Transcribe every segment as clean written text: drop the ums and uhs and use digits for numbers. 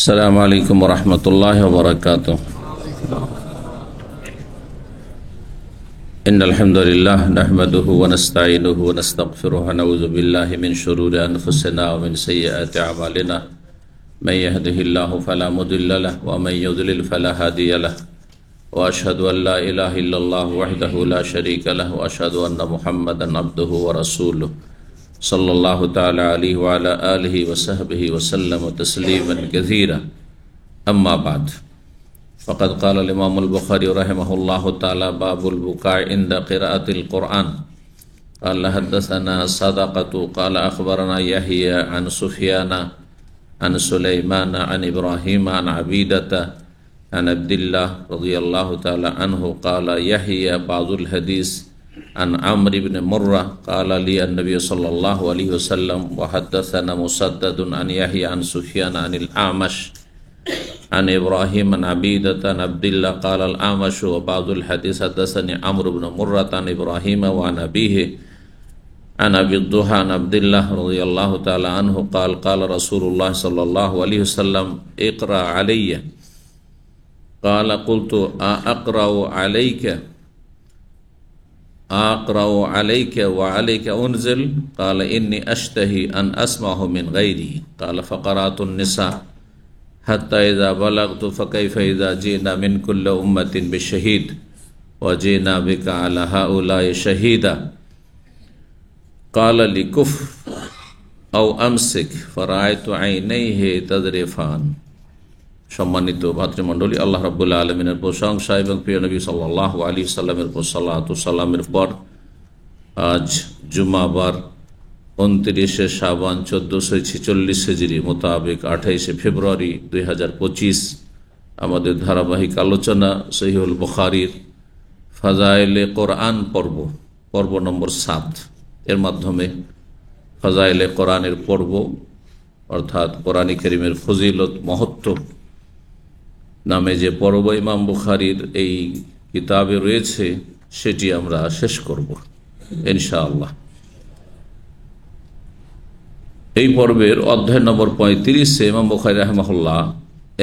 अस्सलामु अलैकुम वरहमतुल्लाहि वबरकातुह। इन्नल हम्दुलिल्लाह नहमदुहु व नस्तईनुहु व नस्तगफिरुहु व नऊज़ु बिल्लाहि मिन शुरूरि अनफुसिना व मिन सय्यिआति अअमालिना। मन यहदिहिल्लाहु फला मुदिल्ल लहु व मन युद्लिल फला हादिय लहु व अशहदु अन ला इलाहा इल्लल्लाह वहदहु ला शरीका लहु व अशहदु अन्न मुहम्मदन अब्दुहु व रसूलुहु सल्लल्लाहु तआला अलैहि व अला आलिहि व सहबिहि व सल्लम तस्लीमन कसीरा। अम्मा बाद फ़क़द क़ाल इमाम अल-बुख़ारी रहमहुल्लाहु तआला बाबुल बुकाइ इंद क़िराअतिल क़ुरआन। क़ाल हद्दसना सदक़तु क़ाल अख़बरना यहया अन सुफ़यान अन सुलैमान अन इब्राहीम अन अबीदता अन अब्दिल्लाह रज़ियल्लाहु तआला अन्हु क़ाल यहया बाज़ुल हदीस अन अम्र इब्न मुर्रा क़ाल ली अन्नबी सल्लल्लाहु अलैहि वसल्लम व हद्दसना मुसद्ददुन अन यहया अन सुफ़यान अनिल आमश अन इब्राहीम अन अबीदता अन अब्दिल्लाह क़ाल अल आमश व बाज़ुल हदीस हद्दसनी अम्र इब्न मुर्रा अन इब्राहीम व अन अबीहि अन अबी दुहा अन अब्दिल्लाह रज़ियल्लाहु तआला अन्हु क़ाल क़ाल रसूलुल्लाह सल्लल्लाहु अलैहि वसल्लम इक़रा अलैया क़ाल क़ुल्तु अक़रअु अलैका व अलैका उन्ज़िल क़ाल इन्नी अश्तही अन अस्मअहु मिन गैरी क़ाल फ़क़रअतुन निसा हत्ता इज़ा बलगतु फ़कैफ़ इज़ा जीना मिन कुल्लि उम्मतिन बिशहीद व जीना बिका अला हाउलाइ शहीदा क़ाल लि कुफ़ औ अमसिक फ़राअयतु ऐनैहि तज़रिफ़ान। সম্মানিত ভাতৃমণ্ডলী, আল্লাহ রাব্বুল আলামিনের প্রশংসা এবং প্রিয় নবী সাল্লাল্লাহু আলাইহি সাল্লামের উপর সালাতু সালামের পর আজ জুমাবার 29শে শাবান 1446 হিজরি মোতাবেক 28শে ফেব্রুয়ারি 2025 আমাদের ধারাবাহিক আলোচনা সহিহুল বুখারীর ফাজাইলে কোরআন পর্ব নম্বর 7 এর মাধ্যমে ফাজাইলে কোরআনের পর্ব অর্থাৎ কোরআন কারীমের ফজিলত মহত্ব নামে যে পর্ব ইমাম বুখারীর এই কিতাবে রয়েছে সেটি আমরা শেষ করব ইনশাআল্লাহ। এই পর্বের অধ্যায় নম্বর 35-এ ইমাম বুখারী রাহিমাহুল্লাহ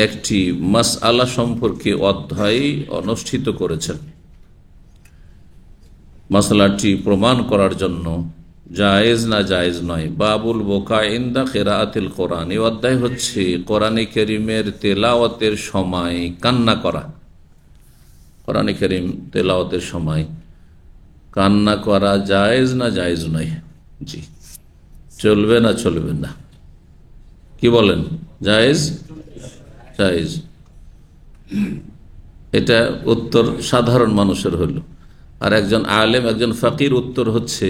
একটি মাসআলা সম্পর্কে অধ্যায় অনুষ্ঠিত করেছেন। মাসআলাটি প্রমাণ করার জন্য জায়েজ না জায়েজ নয়। বাবুল বুকা ইনদা কিরাআতিল কোরআন, এই অধ্যায় হচ্ছে কোরআনে কারীমের তেলাওয়াতের সময় কান্না করা। কোরআনে কারীম তেলাওয়াতের সময় কান্না করা জায়েজ না জায়েজ নয়? জি, চলবে না চলবে না? কি বলেন? জায়েজ? জায়েজ। এটা উত্তর সাধারণ মানুষের হলো। আর একজন আলেম, একজন ফাকির উত্তর হচ্ছে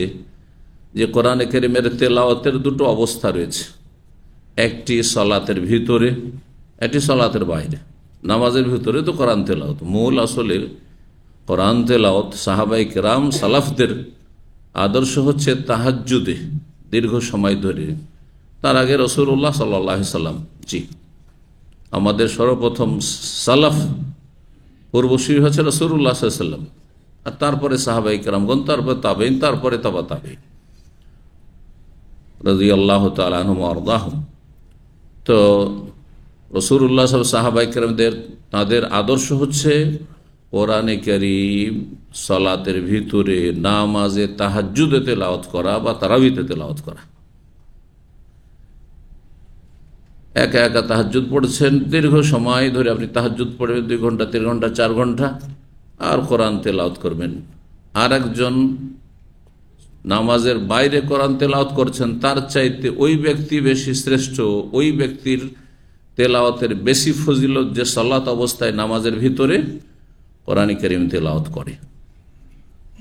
যে কোরআনে কারীমের তেলাওয়াতের দুটো অবস্থা রয়েছে, একটি সলাতের ভিতরে, একটি সলাতের বাইরে। নামাজের ভিতরে তো কোরআন তেলাওয়াত, মূল আসলে কোরআন তেলাওয়াত সাহাবায়ে কেরাম সালাফদের আদর্শ হচ্ছে তাহাজ্জুদে দীর্ঘ সময় ধরে। তার আগে রাসূলুল্লাহ সাল্লাল্লাহু আলাইহি সাল্লাম, জি, আমাদের সর্বপ্রথম সালাফ পূর্বসূরি হচ্ছে রাসূলুল্লাহ সাল্লাল্লাহু আলাইহি সাল্লাম, আর তারপরে সাহাবায়ে কেরামগণ, তারপরে তাবেঈন, তারপরে তাবা তাবেঈন রাদিয়াল্লাহু তাআলা আনহুম ওয়া আরদাহুম। তো রাসূলুল্লাহ সাহাবায়ে কেরামদের তাদের আদর্শ হচ্ছে কোরআনে কারীম সালাতের ভিতরে নামাজে তাহাজ্জুদে তেলাওয়াত করা বা তারাবিতে তেলাওয়াত করা। একা একা তাহাজ্জুদ পড়ছেন, দীর্ঘ সময় ধরে আপনি তাহাজ্জুদ পড়বেন, 2 ঘন্টা 3 ঘন্টা 4 ঘন্টা, আর কোরআন তেলাওয়াত করবেন। আর একজন নামাজের বাইরে কোরআন তেলাওয়াত করছেন, তার চাইতে ওই ব্যক্তি বেশি শ্রেষ্ঠ, ওই ব্যক্তির তেলাওয়াতের বেশি ফজিলত যে সালাত অবস্থায় নামাজের ভিতরে কোরআন কারীম তেলাওয়াত করে।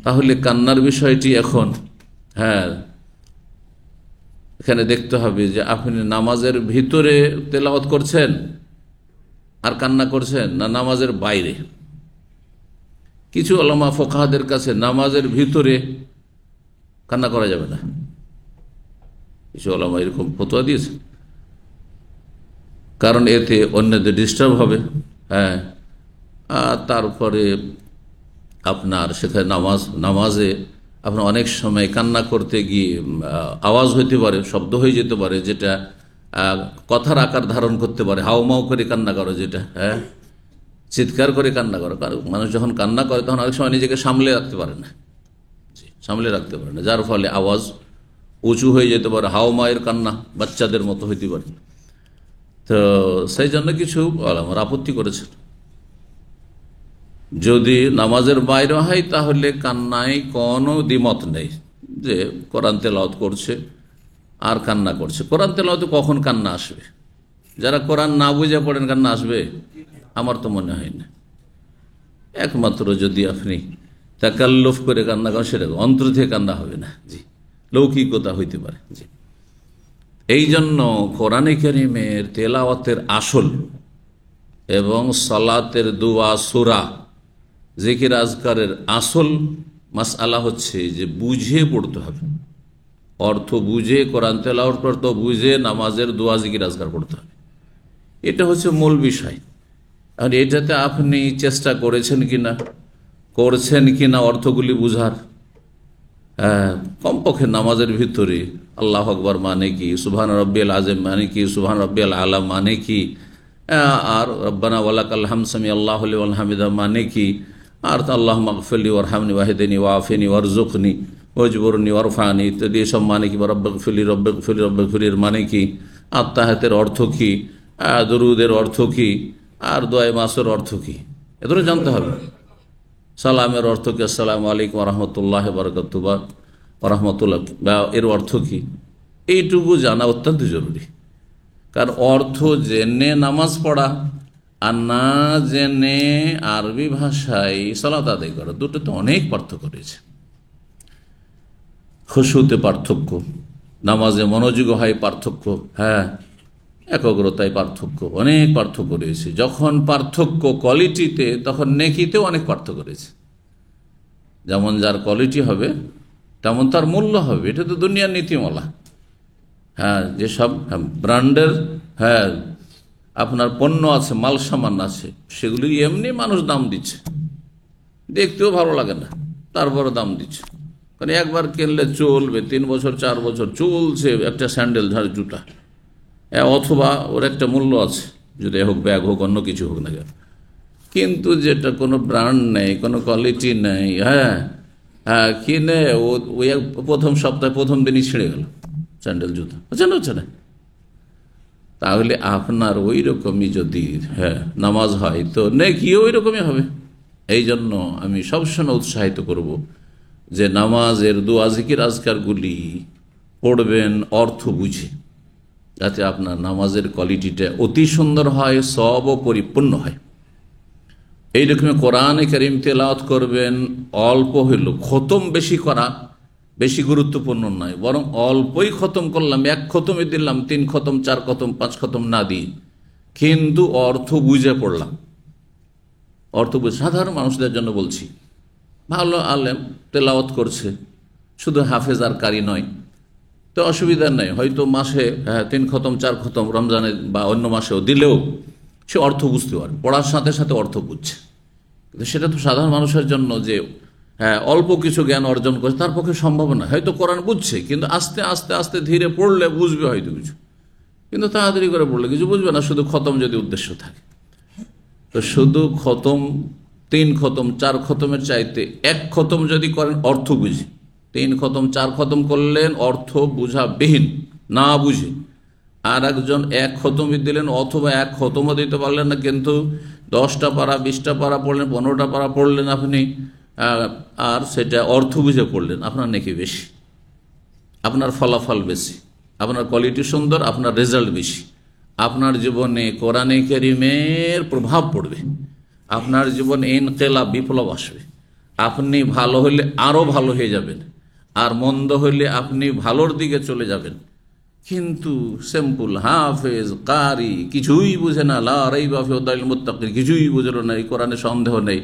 তাহলে কান্নার বিষয়টি এখন, হ্যাঁ, এখানে দেখতে হবে যে আপনি নামাজের ভিতরে তেলাওয়াত করছেন আর কান্না করছেন, না নামাজের বাইরে। কিছু উলামা ফুকাহাদের কাছে নামাজের ভিতরে কান্না করা যাবে না, কিছু উলামা এরকম ফতোয়া দিয়েছে, কারণ এতে অন্যদের ডিস্টার্ব হবে। হ্যাঁ, আর তারপরে আপনার সেখানে নামাজে আপনার অনেক সময় কান্না করতে গিয়ে আওয়াজ হইতে পারে, শব্দ হয়ে যেতে পারে, যেটা কথার আকার ধারণ করতে পারে, হাউমাউ করে কান্না করো, যেটা চিৎকার করে কান্না করো। মানুষ যখন কান্না করে তখন অনেক সময় নিজেকে সামলে রাখতে পারে না, সামলে রাখতে পারে না, যার ফলে আওয়াজ উঁচু হয়ে যেতে পারে, হাওমায়ের কান্না বাচ্চাদের মতো হইতে পারে। তো সেই জন্য কিছু আমার আপত্তি করেছেন, যদি নামাজের বাইরে হয় তাহলে কান্নায় কোনো দ্বিমত নেই, যে কোরআন তেলাওয়াত করছে আর কান্না করছে। কোরআন তেলাওয়াতে কখন কান্না আসবে? যারা কোরআন না বুঝে পড়েন কান্না আসবে? আমার তো মনে হয় না। একমাত্র যদি আপনি তাকাল্লুফ করে কান্না করেন, সেটা অন্তর থেকে কান্না হবে না, জি, লৌকিকতা হইতে পারে, জি। এই জন্য কোরআনে কারীমের তেলাওয়াতের আসল এবং সালাতের দুয়া সূরা জিকির আজকারের আসল মাসআলা হচ্ছে যে বুঝে পড়তে হবে, অর্থ বুঝে কোরআন তেলাওয়াত করতে, বুঝে নামাজের দোয়া জিকির আজকার করতে হবে। এটা হচ্ছে মূল বিষয়। আর এটাতে আপনি চেষ্টা করেছেন কিনা, করছেন কিনা অর্থগুলি বুঝার, কমপক্ষে নামাজের ভিতরে আল্লাহু আকবার মানে কি, সুবহান রাব্বিয়াল আযীম মানে কি, সুবহান রাব্বিয়াল আলা মানে কি, আর রব্বানা ওয়ালাকাল হামদ সামি আল্লাহু লিমান হামিদা মানে কি, আর আল্লাহুম্মা গফিরলি ওয়ারহামনি ওয়াহদিনি ওয়াআফিনি ওয়ারযুকনি ওয়াজবুরনি ওয়ারফানি ইত্যাদি সব মানে কি, বা রব্বিগফিরলি রব্বিগফিরলি রব্বিগফিরলির মানে কি, আত্তাহিয়াতের অর্থ কি, দরুদের অর্থ কি, আর দোয়া মাসের অর্থ কি, এগুলো জানতে হবে। সালামের অর্থ কি, আসসালামু আলাইকুম ওয়া রাহমাতুল্লাহি ওয়া বারাকাতুহু বা রাহমাতুল্লাহ, এর অর্থ কি, এইটুকু জানা অত্যন্ত জরুরি। কারণ অর্থ জেনে নামাজ পড়া আর না জেনে আরবি ভাষায় সালাত আদায় করা, দুটোতে অনেক পার্থক্য রয়েছে। খুশুতে পার্থক্য, নামাজে মনোযোগ হয় পার্থক্য, একাগ্রতায় পার্থক্য, অনেক পার্থক্য রয়েছে। যখন পার্থক্য কোয়ালিটিতে, তখন নেকিতেও অনেক পার্থক্য রয়েছে। যেমন যার কোয়ালিটি হবে তেমন তার মূল্য হবে, এটা তো দুনিয়ার নীতিমালা। যেসব ব্র্যান্ডের আপনার পণ্য আছে, মাল সামান আছে, সেগুলি এমনি মানুষ দাম দিচ্ছে, দেখতেও ভালো লাগে না, তারপরে দাম দিচ্ছে। কারণ একবার কিনলে চলবে, 3 বছর 4 বছর চলছে একটা স্যান্ডেল ঝাড় জুতা, অথবা ওর একটা মূল্য আছে, যদি হোক ব্যাগ হোক অন্য কিছু হোক না কেন। কিন্তু যেটা কোনো ব্র্যান্ড নেই, কোনো কোয়ালিটি নেই, কিনে ওই প্রথম সপ্তাহে প্রথম দিনই ছিঁড়ে গেল স্যান্ডেল জুতা, হচ্ছে না। তাহলে আপনার ওই রকমই যদি নামাজ হয়, তো নেকিও ওই রকমই হবে। এই জন্য আমি সবসময় উৎসাহিত করব যে নামাজের দোয়া জিকির আজকারগুলি পড়বেন অর্থ বুঝে, যাতে আপনার নামাজের কোয়ালিটিটা অতি সুন্দর হয়, সবও পরিপূর্ণ হয়। এইরকম কোরআনে কারীম তেলাওয়াত করবেন, অল্প হইল, খতম বেশি করা বেশি গুরুত্বপূর্ণ নয়, বরং অল্পই খতম করলাম, 1 খতমে দিলাম, 3 খতম 4 খতম 5 খতম না দিই, কিন্তু অর্থ বুঝে পড়লাম। অর্থ বুঝে, সাধারণ মানুষদের জন্য বলছি, ভালো আলেম তেলাওয়াত করছে, শুধু হাফেজ আর কারি নয়, তো অসুবিধা নেই, হয়তো মাসে 3 খতম 4 খতম রমজানে বা অন্য মাসেও দিলেও সে অর্থ বুঝতে পারে, পড়ার সাথে সাথে অর্থ বুঝছে। কিন্তু সেটা তো সাধারণ মানুষের জন্য, যে অল্প কিছু জ্ঞান অর্জন করছে, তার পক্ষে সম্ভব না। হয়তো কোরআন বুঝছে, কিন্তু আস্তে আস্তে আস্তে ধীরে পড়লে বুঝবে হয়তো কিছু, কিন্তু তাড়াতাড়ি করে পড়লে কিছু বুঝবে না, শুধু খতম যদি উদ্দেশ্য থাকে। তো শুধু খতম 3 খতম 4 খতমের চাইতে 1 খতম যদি করেন অর্থ বুঝে, 3 খতম 4 খতম করলেন অর্থ বুঝাবিহীন না বুঝে, আর একজন 1 খতমই দিলেন, অথবা 1 খতমও দিতে পারলেন না, কিন্তু 10টা পারা 20টা পারা পড়লেন, 15টা পারা পড়লেন আপনি, আর সেটা অর্থ বুঝে পড়লেন, আপনার নেকি বেশি, আপনার ফলাফল বেশি, আপনার কোয়ালিটি সুন্দর, আপনার রেজাল্ট বেশি। আপনার জীবনে কোরআনে কারীমের প্রভাব পড়বে, আপনার জীবনে ইনকিলাব, বিপ্লব আসবে। আপনি ভালো হলে আরও ভালো হয়ে যাবেন, আর মন্দ হইলে আপনি ভালোর দিকে চলে যাবেন। কিন্তু সিম্পল হাফেজ কারি কিছুই বুঝে না, লা রাইবা ফি হুদাল মুত্তাকিন, কিছুই বুঝলো না, এই কোরআনে সন্দেহ নেই,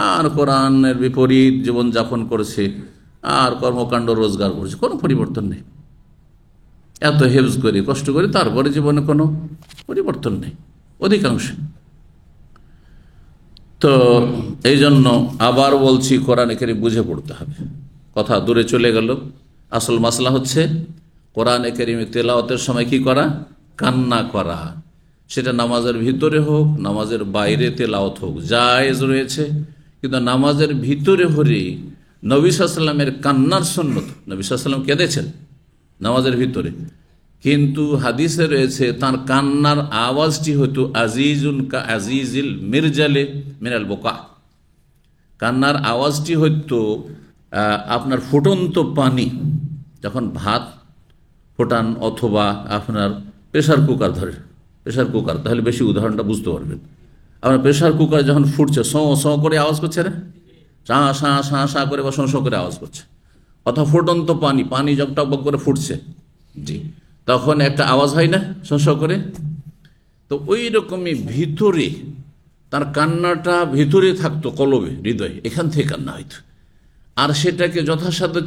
আর কোরআনের বিপরীত জীবনযাপন করছে, আর কর্মকাণ্ড রোজগার করছে, কোনো পরিবর্তন নেই। এত হেফজ করি, কষ্ট করি, তারপরে জীবনে কোনো পরিবর্তন নেই অধিকাংশ। তো এই জন্য আবার বলছি, কোরআনে কারীম বুঝে পড়তে হবে। কথা দূরে চলে গেল, আসল মাসলা হচ্ছে কোরআনে কারীম তেলাওয়াতের সময় কি করা, কান্না করা, সেটা নামাজের ভিতরে হোক নামাজের বাইরে তেলাওয়াত হোক, জায়েজ রয়েছে। কিন্তু নামাজের ভিতরে হলে নবী সাল্লাল্লাহু আলাইহি ওয়াসাল্লামের কান্নার সুন্নত, নবী সাল্লাল্লাহু আলাইহি ওয়াসাল্লাম কেঁদেছেন নামাজের ভিতরে, কিন্তু হাদিসে রয়েছে তার কান্নার আওয়াজটি হতো আজিজুন কা আজিজিল মিরজালে মিনাল বোকা, কান্নার আওয়াজটি হতো আপনার ফুটন্ত পানি যখন ভাত ফোটান অথবা আপনার প্রেশার কুকার ধরে, প্রেশার কুকার, তাহলে বেশি উদাহরণটা বুঝতে পারবেন। আপনার প্রেশার কুকার যখন ফুটছে সঁ করে আওয়াজ করছে না, শাঁ করে বা শোঁ করে আওয়াজ করছে, অথবা ফুটন্ত পানি, পানি যখন টকবক করে ফুটছে, জি, তখন একটা আওয়াজ হয় না শোঁ করে। তো ওই রকমই ভিতরে তার কান্নাটা ভিতরে থাকতো, কলবে হৃদয়ে, এখান থেকে কান্না হইতো। আর সেটাকে যথাসাধ্য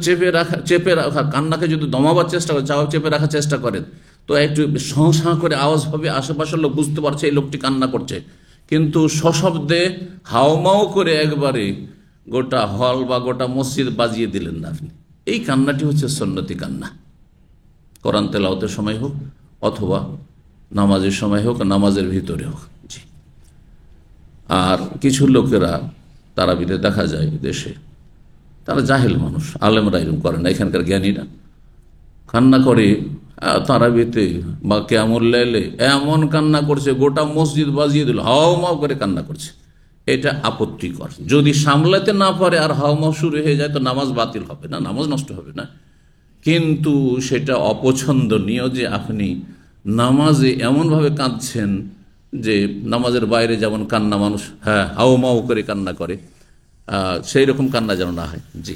চেপে রাখা, কান্নাকে যদি দমাবার চেষ্টা করে, চেপে রাখার চেষ্টা করেন, তো একটু শাঁ করে আওয়াজ হবে, আশেপাশের লোক বুঝতে পারছে এই লোকটি কান্না করছে। কিন্তু সশব্দে হাওমাও করে একবারে গোটা হল বা গোটা মসজিদ বাজিয়ে দিলেন না আপনি, এই কান্নাটি হচ্ছে সুন্নতি কান্না। কোরআন তেলাওয়াতের সময় হোক অথবা নামাজের সময় হোক, নামাজের ভিতরে হোক। জি। আর কিছু লোকেরা তারাবিতে দেখা যায় দেশে, তারা জাহেল মানুষ, আলেমরা এরকম করে না, এখানকার জ্ঞানীরা কান্না করে তারাবিতে বা কিয়ামুল লাইলে, এমন কান্না করছে গোটা মসজিদ বাজিয়ে দিল, হাওমাও করে কান্না করছে। এটা আপত্তিকর। যদি সামলাতে না পারে আর হাওমাও শুরু হয়ে যায় তো নামাজ বাতিল হবে না, নামাজ নষ্ট হবে না, কিন্তু সেটা অপছন্দনীয় যে আপনি নামাজে এমনভাবে কাঁদছেন যে নামাজের বাইরে যেমন কান্না মানুষ হাওমাও করে কান্না করে, সেই রকম কান্না যেন না হয়। জি।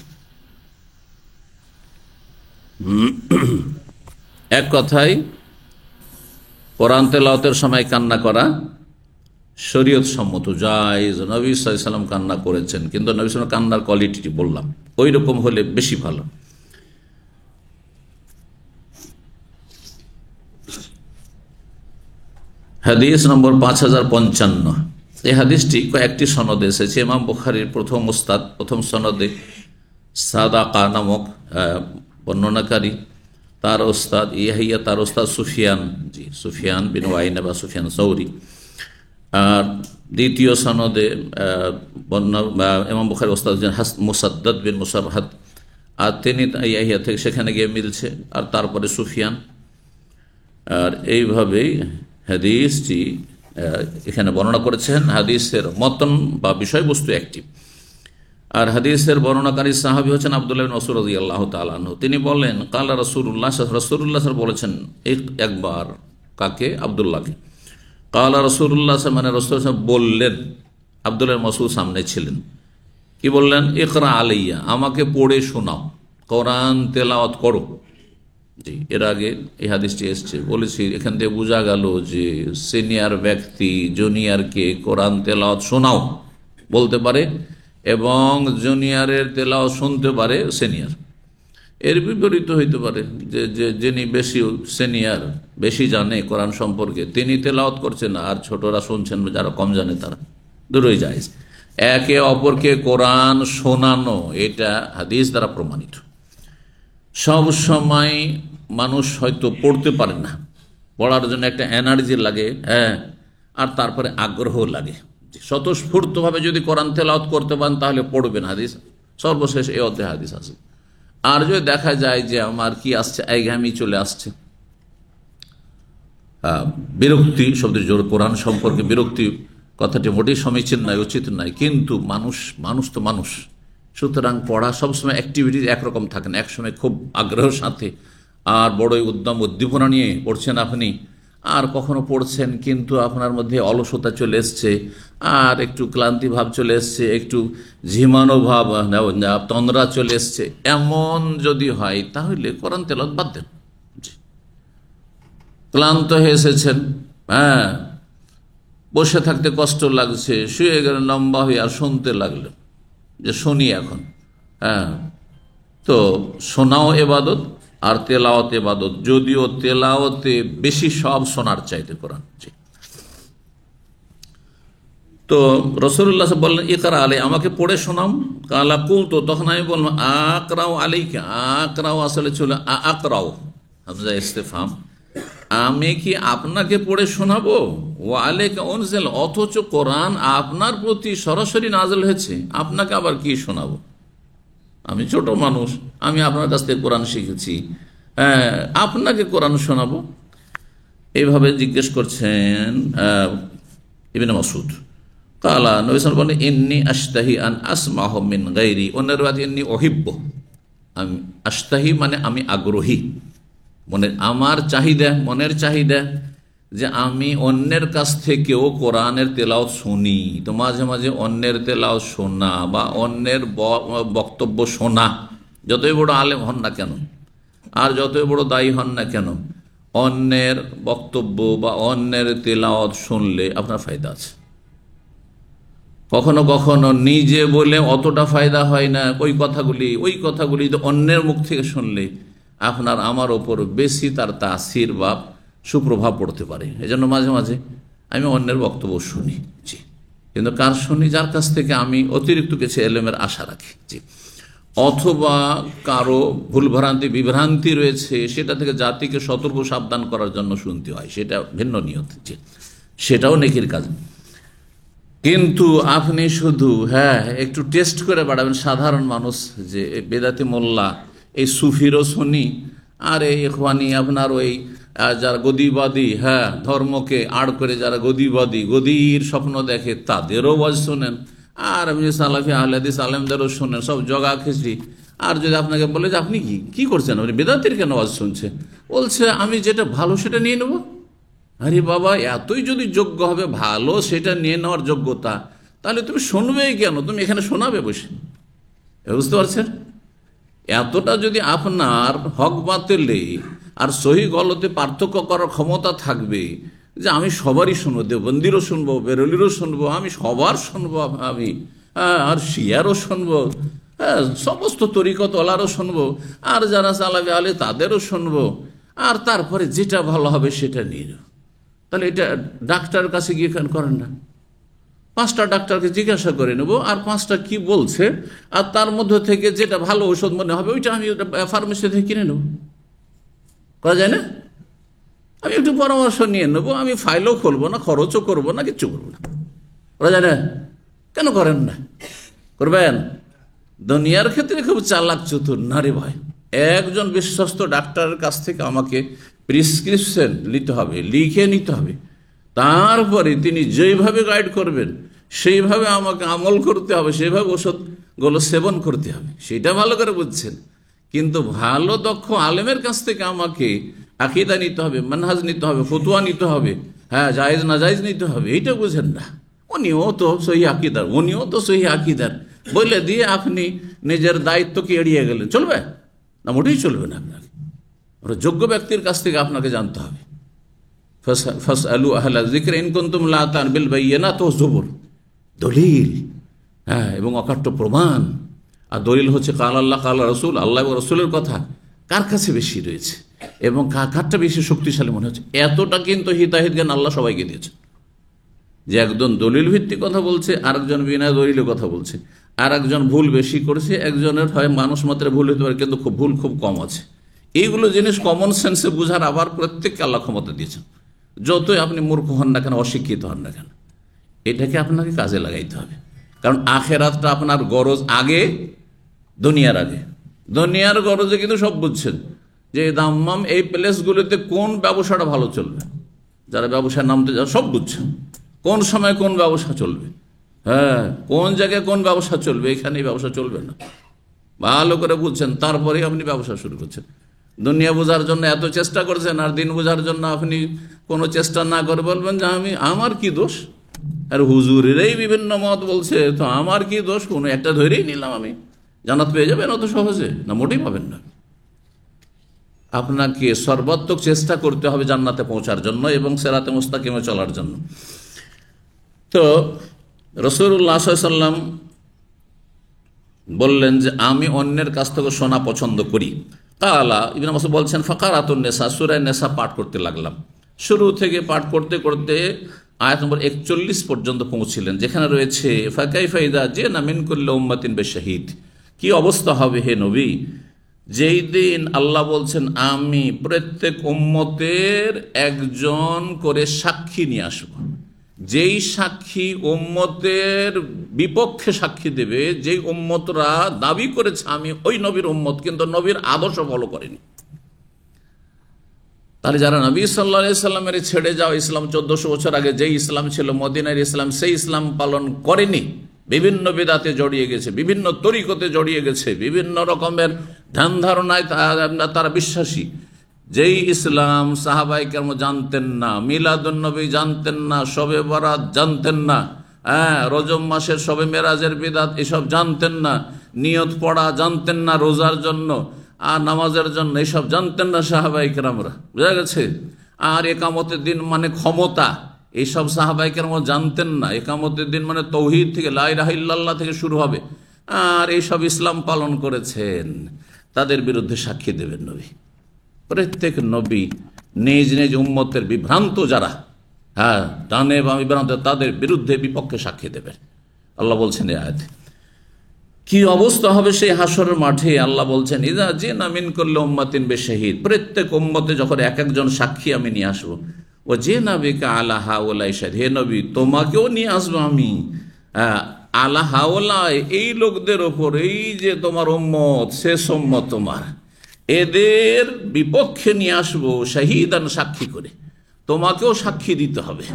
এক কথায় কোরআন তেলাওয়াতের সময় কান্না করা শরীয়ত সম্মত, জায়েজ। নবী সাল্লাল্লাহু আলাইহি ওয়াসাল্লাম কান্না করেছেন, কিন্তু নবী সাল্লাল্লাহু আলাইহি ওয়াসাল্লাম কান্নার কোয়ালিটি বললাম, ওই রকম হলে বেশি ভালো। হাদিস নম্বর 5055। এই হাদিসটি কয়েকটি সনদে এসেছে। ইমাম বুখারীর প্রথম সনদে সাদাকা নামক বর্ণনাকারী, তার ওস্তাদ ইয়াহিয়া, তার ওস্তাদ সুফিয়ান, জি, সুফিয়ান বিন ওয়াইনা বা সুফিয়ান সৌরি। আর দ্বিতীয় সনদে ইমাম বুখারীর ওস্তাদ মুসাদ্দাদ বিন মুসারহাদ, আর তিনি ইয়াহিয়া থেকে সেখানে গিয়ে মিলছে, আর তারপরে সুফিয়ান। আর এইভাবেই হাদিসটি এখানে বর্ণনা করেছেন। হাদিসের মতন বা বিষয়বস্তু একটি। আর হাদিসের বর্ণনাকারী সাহাবী হচ্ছেন আব্দুল্লাহ ইবনে মাসউদ রাদিয়াল্লাহু তাআলা আনহু। তিনি বলেন কালা রাসূলুল্লাহ বলেছেন একবার, কাকে? আব্দুল্লাহকে। কালা রাসূলুল্লাহ মানে রাসূলুল্লাহ বললেন, আব্দুল্লাহ ইবনে মাসউদ সামনে ছিলেন, কি বললেন? ইকরা আলাইয়া, আমাকে পড়ে শোনাও, কোরআন তেলাওয়াত করো। জি, এর আগে এই হাদিসটি এসছে, বলেছি এখান থেকে বোঝা গেল যে সিনিয়র ব্যক্তি জুনিয়রকে কোরআন তেলাওয়াত শোনাও বলতে পারে এবং জুনিয়রের তেলাওয়াত শুনতে পারে সিনিয়র। এর বিপরীত হইতে পারে যে যিনি বেশি সিনিয়র, বেশি জানে কোরআন সম্পর্কে, তিনি তেলাওয়াত করছেন আর ছোটরা শুনছেন, যারা কম জানে তারা, দুটোই জায়েজ। একে অপরকে কোরআন শোনানো এটা হাদিস দ্বারা প্রমাণিত। সব সময় মানুষ হয়তো পড়তে পারে না, পড়ার জন্য একটা এনার্জি লাগে, আর তারপরে আগ্রহ লাগে। স্বতঃস্ফূর্তভাবে যদি কোরআন তেলাওয়াত করতে পারেন তাহলে পড়বেন, হাদিস সর্বশেষ এই অধ্যায়ে হাদিস আছে। আর যদি দেখা যায় যে আমার কি আসছে, একঘেয়েমি চলে আসছে, বিরক্তি, শব্দের জোর কোরআন সম্পর্কে বিরক্তি কথাটি মোটেই সমীচীন নয়, উচিত নয়, কিন্তু মানুষ তো মানুষ, সুতরাং পড়া সবসময় অ্যাক্টিভিটিস একরকম থাকে না। একসময় খুব আগ্রহের সাথে আর বড়ই উদ্যম উদ্দীপনা নিয়ে পড়ছেন আপনি, আর কখনো পড়ছেন কিন্তু আপনার মধ্যে অলসতা চলে এসছে, আর একটু ক্লান্তি ভাব চলে এসছে, একটু ঝিমানো ভাব, তন্দ্রা চলে এসছে। এমন যদি হয় তাহলে কোরআন তেলাওয়াত বাদ দেন। ক্লান্ত হয়ে এসেছেন, বসে থাকতে কষ্ট লাগছে, শুয়ে গেলেন লম্বা হয়ে, আর শুনতে লাগলেন যে শুনি এখন, তো শোনাও এবাদত আর তেলাওয়াত এবাদত, যদিও তেলাওয়াতে বেশি সব শোনার চাইতে কোরআন। তো রাসূলুল্লাহ বললেন ইকরা আলাই, আমাকে পড়ে শোনাও। কালা কুল, তো তখন আমি বললাম আকরাও আলাইকা। আকরাও আসলে ছিল আকরাও, হামজা ইস্তেফহাম, আমি কি আপনাকে পড়ে শোনাবো? ওয়া আলাইকা উনজিল, অথচ কোরআন আপনার প্রতি সরাসরি নাযিল হয়েছে, আপনাকে আবার কি শোনাবো? আমি ছোট মানুষ, আমি আপনার কাছ থেকে কোরআন শিখেছি, আপনাকে কোরআন শোনাবো? এইভাবে জিজ্ঞেস করছেন ইবনে মাসউদ। কালা নবী সাল্লাল্লাহু আলাইহি ওয়াসাল্লাম বলেন, ইন্নী আশতাহি আন আসমাহু মিন গায়রি, অন্যের বাদ ইন্নী উহিব্বু, আমি আশতাহি মানে আমি আগ্রহী, আমার চাহিদা, মনের চাহিদা যে আমি অন্যের কাছ থেকেও কোরআনের তেলাওয়াত শুনি। তো মাঝে মাঝে অন্যের তেলাওয়াত শোনা বা অন্যের বক্তব্য শোনা, যতই বড় আলেম হন না কেন আর যতই বড় দায়ী হন না কেন, অন্যের বক্তব্য বা অন্যের তেলাওয়াত শুনলে আপনার ফায়দা আছে। কখনো কখনো নিজে বলে অতটা ফায়দা হয় না, ওই কথাগুলি তো অন্যের মুখ থেকে শুনলে আপনার আমার ওপর বেশি তার তাসির বা সুপ্রভাব পড়তে পারে। এজন্য মাঝে মাঝে আমি অন্যের বক্তব্য শুনি, জি, কিন্তু কার শুনি? যার কাছ থেকে আমি অতিরিক্ত কিছু এলেমের আশা রাখি, জি, অথবা কারো ভুলভ্রান্তি বিভ্রান্তি রয়েছে, সেটা থেকে জাতিকে সতর্ক সাবধান করার জন্য শুনতে হয়, সেটা ভিন্ন নিয়ত, জি, সেটাও নেকির কাজ। কিন্তু আপনি শুধু একটু টেস্ট করে বাড়াবেন, সাধারণ মানুষ যে বেদাতি মোল্লা, এই সুফিরও শুনি, আর এই ইখওয়ানি আপনার ওই যারা গদিবাদী, ধর্মকে আড় করে যারা গদির স্বপ্ন দেখে, তাদেরও ওয়াজ শোনেন, আর আপনি সালাফি আহলে হাদিস আলেমদেরও শোনেন, সব জগা খিচড়ি। আর যদি আপনাকে বলে যে আপনি কি করছেন, আপনি বেদাতির কেন ওয়াজ শুনছেন? বলছে আমি যেটা ভালো সেটা নিয়ে নেব। আরে বাবা, এতই যদি যোগ্য হবে ভালো সেটা নিয়ে নেওয়ার যোগ্যতা, তাহলে তুমি শুনবেই কেন? তুমি এখানে শোনাবে বসে, বুঝতে পারছেন? এতটা যদি আপনার হক বাতিলে আর সহি গলতে পার্থক্য করার ক্ষমতা থাকবে যে আমি সবারই শুনবো, দেওবন্দিরও শুনবো, বেরলিরও শুনবো, আমি সবার শুনবো, আমি আর শিয়ারও শুনবো, সমস্ত তরিকতওয়ালারও শুনবো, আর যারা সালাফি আলে তাদেরও শুনবো, আর তারপরে যেটা ভালো হবে সেটা নিয়ে নেব। তাহলে এটা ডাক্তারের কাছে গিয়ে কেন করেন না? 5টা ডাক্তারকে জিজ্ঞাসা করে নেব, আর 5টা কি বলছে, আর তার মধ্যে থেকে যেটা ভালো ঔষধ মনে হবে ওইটা আমি ফার্মেসি থেকে কিনে নেব। করা যায় না? আমি একটু পরামর্শ নিয়ে নেবো, আমি ফাইলও খুলবো না, খরচও করবো না, কিচ্ছু করবো না। করা যায় না? কেন করেন না? করবেন। দুনিয়ার ক্ষেত্রে খুব চালাক চতুর নারী ভাই, একজন বিশ্বস্ত ডাক্তারের কাছ থেকে আমাকে প্রেসক্রিপশন নিতে হবে, লিখে নিতে হবে, তারপরে তিনি যেইভাবে গাইড করবেন সেইভাবে আমাকে আমল করতে হবে, সেইভাবে ওষুধগুলো সেবন করতে হবে, সেটা ভালো করে বুঝছেন। কিন্তু ভালো দক্ষ আলেমের কাছ থেকে আমাকে আকীদা নিতে হবে, মানহাজ নিতে হবে, ফতোয়া নিতে হবে, জায়েজ না জায়েজ নিতে হবে, এইটা বুঝেন না। উনিও তো সহি আকীদার বলে দিয়ে আপনি নিজের দায়িত্বকে এড়িয়ে গেলেন, চলবে না? মোটেই চলবে না। আপনাকে যোগ্য ব্যক্তির কাছ থেকে আপনাকে জানতে হবে। ফাসআলু আহলা যিকরি ইন কুনতুম লা তা'লামুন বিল বায়িনাতি ওয়াজ জুবুর, দলিল এবং অকাট্য প্রমাণ। আর দলিল হচ্ছে কাল আল্লাহ কাল রাসূল, আল্লাহ এবং রাসূলের কথা কার কাছে বেশি রয়েছে এবং কারটা বেশি শক্তিশালী মনে হচ্ছে। এতটা কিন্তু হিতাহিত জ্ঞান আল্লাহ সবাইকে দিয়েছে, যে একজন দলিল ভিত্তিক কথা বলছে, আরেকজন বিনা দলিলে কথা বলছে, আর একজন ভুল বেশি করছে, একজনের হয় মানুষ মাত্রে ভুল হতে পারে কিন্তু ভুল খুব কম আছে। এইগুলো জিনিস কমন সেন্সে বুঝার আবার প্রত্যেককে আল্লাহ ক্ষমতা দিয়েছেন, যতই আপনি মূর্খ হন না কেন, অশিক্ষিত হন না কেন, এটাকে আপনাকে কাজে লাগাইতে হবে। কারণ আখেরাতটা আপনার গরজ আগে, দুনিয়ার গরজে কিন্তু সব বুঝছেন যে দাম্মাম এই প্লেসগুলোতে কোন ব্যবসাটা ভালো চলবে, যারা ব্যবসায় নামতে যারা সব বুঝছেন কোন সময় কোন ব্যবসা চলবে, কোন জায়গায় কোন ব্যবসা চলবে, এখানে এই ব্যবসা চলবে না, ভালো করে বুঝছেন, তারপরে আপনি ব্যবসা শুরু করছেন। দুনিয়া বোঝার জন্য এত চেষ্টা করছেন, আর দিন বোঝার জন্য আপনি কোনো চেষ্টা না করে বলবেন যে আমার কি দোষ, আর হুজুরেরই বিভিন্ন মত বলছে তো আমার কি দোষ, কোনো একটা ধরেই নিলাম আমি, জান্নাত পেয়ে যাবেন অত সহজে? না, মোটেই পাবেন না। আপনাকে সর্বাত্মক চেষ্টা করতে হবে জান্নাতে পৌঁছার জন্য এবং সিরাতে মুস্তাকিমে চলার জন্য। তো রাসূলুল্লাহ সাল্লাল্লাহু আলাইহি ওয়াসাল্লাম বললেন যে আমি অন্যের কাছ থেকে শোনা পছন্দ করি। কালা ইবনে মাসউদ বলছেন, ফাকারাতুন নিসা, সূরা নিসা পাঠ করতে লাগলাম। শুরু থেকে পাঠ করতে করতে আয়াত নম্বর 41 পর্যন্ত পৌঁছিলেন, যেখানে রয়েছে ফাকাইফা ইযা জিনা মিন কুল্লি উম্মাতিন বিশাহীদ, কি অবস্থা হবে হে নবী যেই দিন আল্লাহ বলছেন আমি প্রত্যেক উম্মতের একজন করে সাক্ষী নিয়ে আসব, যেই সাক্ষী উম্মতের বিপক্ষে সাক্ষী দেবে, যেই উম্মতরা দাবি করেছে আমি ওই নবীর উম্মত, কিন্তু নবীর আদর্শ ফলো করেনি। তাহলে যারা নবী সাল্লাল্লাহু আলাইহি সাল্লামের ছেড়ে যাওয়া ইসলাম 1400 বছর আগে যেই ইসলাম ছিল মদিনার ইসলাম, সেই ইসলাম পালন করেনি, বিভিন্ন বিদাতে জড়িয়ে গেছে, বিভিন্ন তরিকতে জড়িয়ে গেছে, বিভিন্ন রকমের ধ্যান ধারণায় তারা বিশ্বাসী, যেই ইসলাম সাহাবায়ে কেরাম জানতেন না, মিলাদুন নবী জানতেন না, শবে বরাত জানতেন না, রজব মাসের শবে মেরাজের বিদাত এসব জানতেন না, নিয়ত পড়া জানতেন না রোজার জন্য আর নামাজের জন্য, এসব জানতেন না সাহাবায়ে কেরামরা, বুঝা গেছে। আর একামতের দিন মানে ক্ষমতা, এইসব সাহাবায়ে কেরাম জানতেন না। একামতের দিন মানে তৌহিদ থেকে, লা ইলাহা ইল্লাল্লাহ থেকে শুরু হবে। আর এইসব ইসলাম পালন করেছেন, তাদের বিরুদ্ধে সাক্ষী দেবেন নবী। প্রত্যেক নবী নিজ নিজ উম্মতের বিভ্রান্ত যারা, ডানে বা বিভ্রান্ত, তাদের বিরুদ্ধে বিপক্ষে সাক্ষী দেবেন। আল্লাহ বলছেন এই আয়াতে। কি অবস্থা হবে সেই হাসরের মাঠে? আল্লাহ বলছেন ইযা জিনা মিন কুল্লি উম্মাতিন বিশাহিদ, প্রত্যেক উম্মতে যখন এক একজন সাক্ষী আমি নিয়ে আসবো, ও যে নবীকা আলা হাউলাই শাহিদ, হে নবী তোমাকেও নিয়ে আসবো আমি আলা হাউলাই, এই লোকদের ওপর, এই যে তোমার উম্মত, শেষ উম্মত তোমার, এদের বিপক্ষে নিয়ে আসবো শাহিদান, সাক্ষী করে। তোমাকেও সাক্ষী দিতে হবে,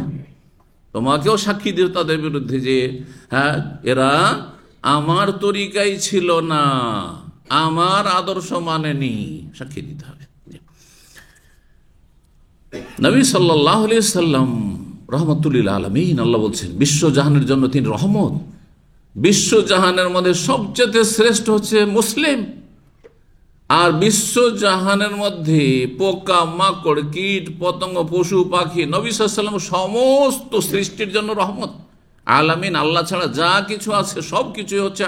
তোমাকেও সাক্ষী দিতে তাদের বিরুদ্ধে যে এরা আমার তরিকাই ছিল না, আমার আদর্শ মানেনি, সাক্ষী দিতে হবে। নবী সাল্লাল্লাহু আলাইহি সাল্লাম রহমাতুল লিল আলামিন, আল্লাহ বলছেন বিশ্বজাহানের জন্য তিনি রহমত। বিশ্বজাহানের মধ্যে সবচেয়ে শ্রেষ্ঠ হচ্ছে মুসলিম, আর বিশ্বজাহানের মধ্যে পোকা মাকড় কীট পতঙ্গ পশু পাখি, নবী সাল্লাল্লাহু আলাইহি সাল্লাম সমস্ত সৃষ্টির জন্য রহমত। আলামিন, আল্লাহ ছাড়া যা কিছু আছে সব কিছুই হচ্ছে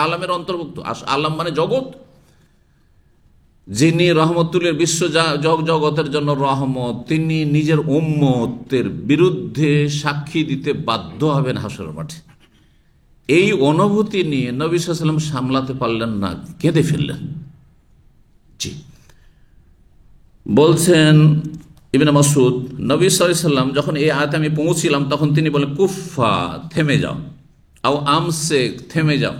আলামের অন্তর্ভুক্ত। আলাম মানে জগৎ। যিনি রহমতুল্লাহ বিশ্ব জগতের জন্য রহমত, তিনি নিজের উম্মতের বিরুদ্ধে সাক্ষী দিতে বাধ্য হবেন হাসরের মাঠে। এই অনুভূতি নিয়ে নবী সাল্লাল্লাহু আলাইহি ওয়াসাল্লাম সামলাতে পারলেন না, কেঁদে ফেললেন। জি, বলছেন ইবনে মাসউদ, নবী সাল্লাল্লাহু আলাইহি ওয়াসাল্লাম যখন এই আয়াতে আমি পৌঁছিলাম, তখন তিনি বলেন কুফা, থেমে যাও, আও আমসেক, থেমে যাও।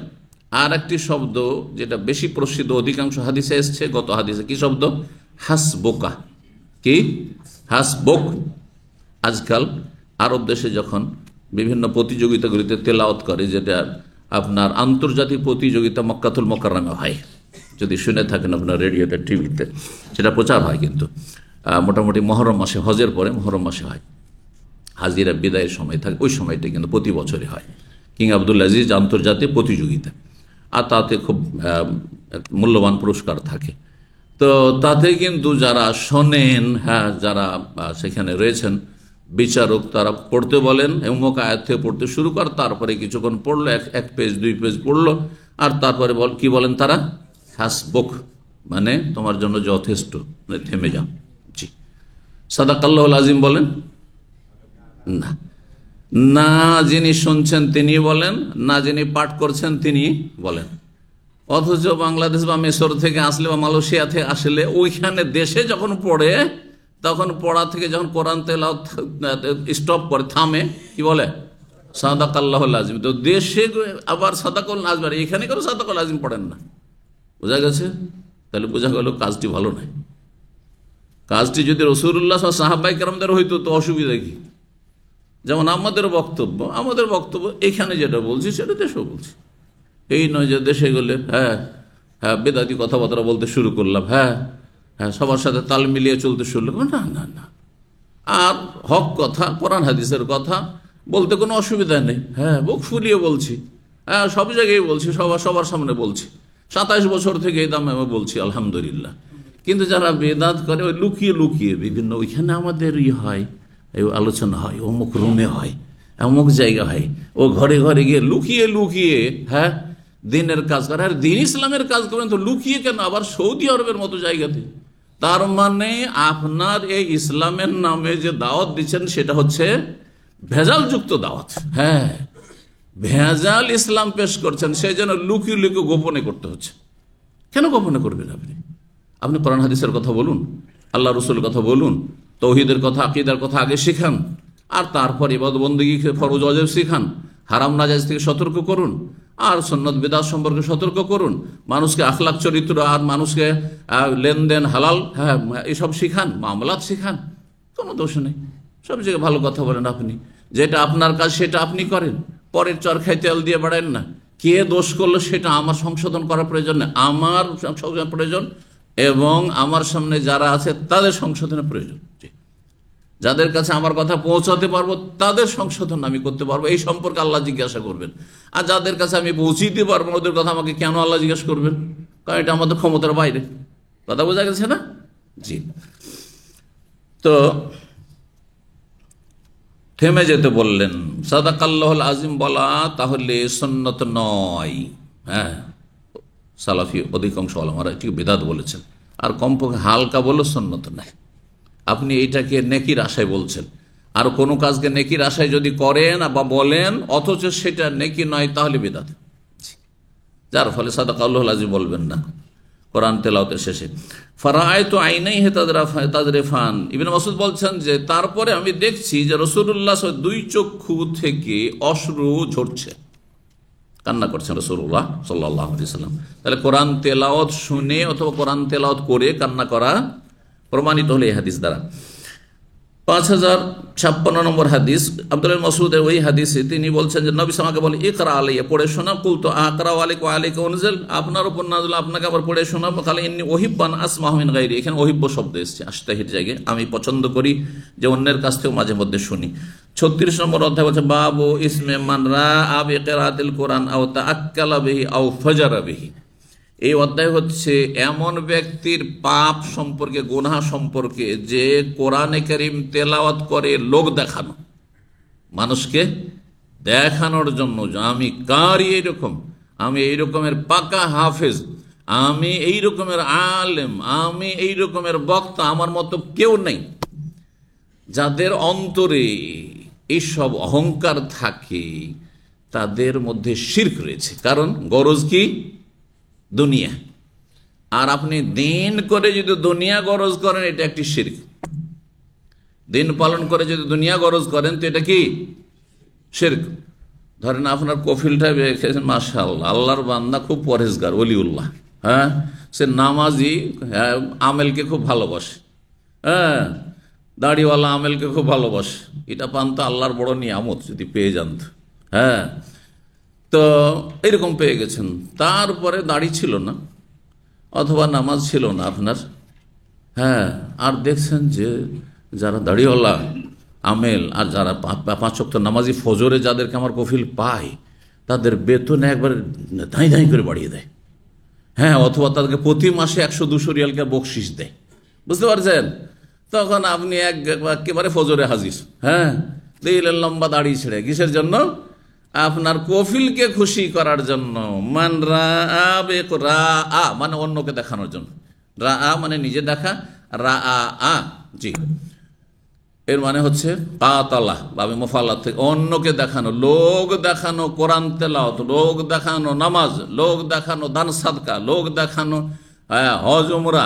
আর একটি শব্দ যেটা বেশি প্রসিদ্ধ, অধিকাংশ হাদিসে এসছে, গত হাদিসে কি শব্দ? হাসবোকা। কি হাসবোক? আজকাল আরব দেশে যখন বিভিন্ন প্রতিযোগিতাগুলিতে তেলাওয়াত করে, যেটা আপনার আন্তর্জাতিক প্রতিযোগিতা মক্কাতুল মুকাররমে হয়, যদি শুনে থাকেন আপনার রেডিওতে টিভিতে, সেটা প্রচার হয়, কিন্তু মোটামুটি মহরম মাসে, হজের পরে মহরম মাসে হয়, হাজিরা বিদায়ের সময় থাকে, ওই সময়টা কিন্তু প্রতি বছরই হয় কিং আব্দুল আজিজ আন্তর্জাতিক প্রতিযোগিতা। আর তাতে খুব মূল্যবান পুরস্কার থাকে। তো তাতে কিন্তু যারা শোনেন, যারা সেখানে রয়েছেন বিচারক, তারা পড়তে বলেন, অমুক আয়াত থেকে পড়তে শুরু কর, তারপরে কিছুক্ষণ পড়লো, এক পেজ দুই পেজ পড়লো, আর তারপরে কি বলেন তারা? হাসবুক, মানে তোমার জন্য যথেষ্ট, মানে থেমে যাও। জি, সাদাকাল্লাহুল আজিম বলেন না, না যিনি শুনছেন তিনি বলেন, না যিনি পাঠ করছেন তিনি বলেন। অথচ বাংলাদেশ বা মিশর থেকে আসলে বা মালয়েশিয়া থেকে আসলে ওইখানে দেশে যখন পড়ে, তখন পড়া থেকে যখন কোরআন তেলাওয়াত স্টপ করে, থামে, কি বলে? সাদাকাল্লাহুল আজিম। তো দেশে আবার সাদাকুল আজিম, এখানে কেন সাদাকুল আজিম পড়েন না? বোঝা গেছে? তাহলে বোঝা গেল কাজটি ভালো নয়। কাজটি যদি রাসূলুল্লাহ সাহাবায়ে কেরামদের হইতো তো অসুবিধা কি? যেমন আমাদের বক্তব্য এখানে যেটা বলছি সেটা দেশেও বলছি। এই নয় যে দেশে গেলে বেদাতি কথাবার্তা বলতে শুরু করলাম, সবার সাথে তাল মিলিয়ে চলতে শুরু করলাম, না না না। আর হক কথা, কোরআন হাদিসের কথা বলতে কোনো অসুবিধা নেই, বুক ফুলিয়ে বলছি, সব জায়গায় বলছি, সবার সামনে বলছি, 27 বছর থেকে এই দামে আমি বলছি, আলহামদুলিল্লাহ। কিন্তু যারা বেদাত করে, ওই লুকিয়ে লুকিয়ে বিভিন্ন, ওইখানে আমাদের হয়, এই আলোচনা হয়, অমুক রুমে হয়, অমুক জায়গা হয়, ও ঘরে ঘরে গিয়ে লুকিয়ে লুকিয়ে দিনের কাজ করে। আর দিন ইসলামের কাজ করবেন তো লুকিয়ে কেন? আবার সৌদি আরবের মতো জায়গাতে। তার মানে আপনার এই ইসলামের নামে যে দাওয়াত দিচ্ছেন সেটা হচ্ছে ভেজালযুক্ত দাওয়াত। ভেজাল ইসলাম পেশ করছেন, সেই জন্য লুকিয়ে লুকিয়ে গোপনে করতে হচ্ছে। কেন গোপনে করবেন? আপনি কোরআন হাদিসের কথা বলুন, আল্লাহ রসুলের কথা বলুন, তৌহিদের কথা, আকীদার কথা আগে শেখান, আর তারপর ইবাদত বন্দেগী ফরজ ওয়াজিব শেখান, হারাম নাজায়েজ থেকে সতর্ক করুন, আর সুন্নত বিদআত সম্পর্কে সতর্ক করুন, মানুষকে আখলাক চরিত্র আর মানুষকে লেনদেন হালাল এসব শিখান, মামলাত শিখান, কোনো দোষ নেই। সব জায়গায় ভালো কথা বলেন আপনি, যেটা আপনার কাজ সেটা আপনি করেন, পরের চরখায় তেল দিয়ে বাড়ান না। কে দোষ করলো সেটা আমার সংশোধন করার প্রয়োজন নেই, আমার সংশোধন প্রয়োজন এবং আমার সামনে যারা আছে তাদের সংশোধনের প্রয়োজন। যাদের কাছে আমার কথা পৌঁছাতে পারবো তাদের সংশোধন আমি করতে পারবো, এই সম্পর্কে আল্লাহ জিজ্ঞাসা করবেন। আর যাদের কাছে আমি পৌঁছিতে পারবো না ওদের কথা আমাকে কেন আল্লাহ জিজ্ঞাসা করবেন? কারণ এটা আমাদের ক্ষমতার বাইরে। কথা বোঝা গেছে না? জি। তো থেমে যেতে বললেন। সাদাকাল্লাহুল আজিম বলা তাহলে সুন্নত নয়। হ্যাঁ, সালাফি অধিকাংশ ওলামারা এটি বিদআত বলেছেন, আর কমপক্ষে হালকা বলে সুন্নত নাই। আপনি এইটাকে নেকির আশায় বলছেন, আর কোনো কাজকে নেকির আশায় যদি করেন বা বলেন অথচ সেটা নেকি নয় তাহলে বিদআত, যার ফলে সাদাকাল্লাহুল আজিম বলবেন না কোরআন তেলাওয়াতের শেষে। ফারাআইতু আইনাইহি তাজরিফান, ইবনে মাসউদ বলছেন যে তারপরে আমি দেখছি যে রাসূলুল্লাহ দুই চক্ষু থেকে অশ্রু ঝরছে, কান্না করছেন রাসূলুল্লাহ সাল্লাল্লাহু আলাইহি ওয়াসাল্লাম। তাহলে কোরআন তেলাওয়াত শুনে অথবা কোরআন তেলাওয়াত করে কান্না করা প্রমাণিত হলো এই হাদিস দ্বারা। 5056 নম্বর হাদিস, আব্দুল্লাহ ইবনে মাসউদের ওই হাদিসে তিনি বলছেন যে নবী আমাকে বলে ইকরা আলাইয়া, পড়ে শোনা। কুলতু আকরা আলাইকা ওয়া আলাইকা উনজিল, আপনার উপর নাযিল, আপনাকে আবার পড়ে শোনাবো। কালে ইন্নী উহিব্বান আসমাহু মিন গায়রি, এখানে ওহিব্ব শব্দ এসেছে আশতাহির জায়গায়, আমি পছন্দ করি যে অন্যের কাছ থেকে মাঝে মধ্যে শুনি। 36 নম্বর অধ্যায় বলছে বাবু ইসমে মান রাআ বিকিরাতিল কোরআন আও তাআক্কালা বিহি আও ফাজারা বিহি। এই অধ্যায় হচ্ছে এমন ব্যক্তির পাপ সম্পর্কে, গুনাহ সম্পর্কে যে কোরআনে কারীম তেলাওয়াত করে লোক দেখানো, মানুষকে দেখানোর জন্য যে আমি কারি এইরকম, আমি এই রকমের পাকা হাফেজ, আমি এই রকমের আলেম, আমি এই রকমের বক্তা, আমার মতো কেউ নেই। যাদের অন্তরে এইসব অহংকার থাকে তাদের মধ্যে শিরক রয়েছে। কারণ গরজ কি? দুনিয়া। আর আপনি দিন করে যদি দুনিয়া গরজ করেন এটা একটি শিরক। দিন পালন করে যদি দুনিয়া গরজ করেন তো এটা কি? শিরক। ধরেন আপনার কফিলটা দেখেছেন, মাশাআল্লাহ আল্লাহর বান্দা, খুব পরহেজগার, ওলিউল্লাহ, হ্যাঁ, সে নামাজি, আমেলকে খুব ভালোবাসে, হ্যাঁ, দাড়িওয়ালা আমেলকে খুব ভালোবাসে। এটা পান তো আল্লাহর বড় নিয়ামত, যদি পেয়ে যান তো। হ্যাঁ, তো এরকম পেয়ে গেছেন, তারপরে দাড়ি ছিল না অথবা নামাজ ছিল না আপনার, হ্যাঁ, আর দেখছেন যে যারা দাড়িওয়ালা আমেল আর যারা 5 ওয়াক্ত নামাজি ফজরে যাদেরকে আমার কফিল পায় তাদের বেতন একবারে ধাই ধাই করে বাড়িয়ে দেয়, হ্যাঁ, অথবা তাদেরকে প্রতি মাসে 100-200 রিয়ালকে বকশিস দেয়, বুঝতে পারছেন? তখন আপনি একেবারে ফজরে হাজির, হ্যাঁ, দিলেন লম্বা দাড়ি ছেড়ে, কিসের জন্য? আপনার কফিলকে খুশি করার জন্য। মান রাআ বিকিরাআ মানে অন্যকে দেখানোর জন্য, রাআ মানে নিজে দেখা, রাআ জি এর মানে হচ্ছে কাতালা বাবে মুফাল্লাত থেকে অন্যকে দেখানো, লোক দেখানো কোরআন তেলাওয়াত, লোক দেখানো নামাজ, লোক দেখানো দান সাদকা, লোক দেখানো হজ উমরা।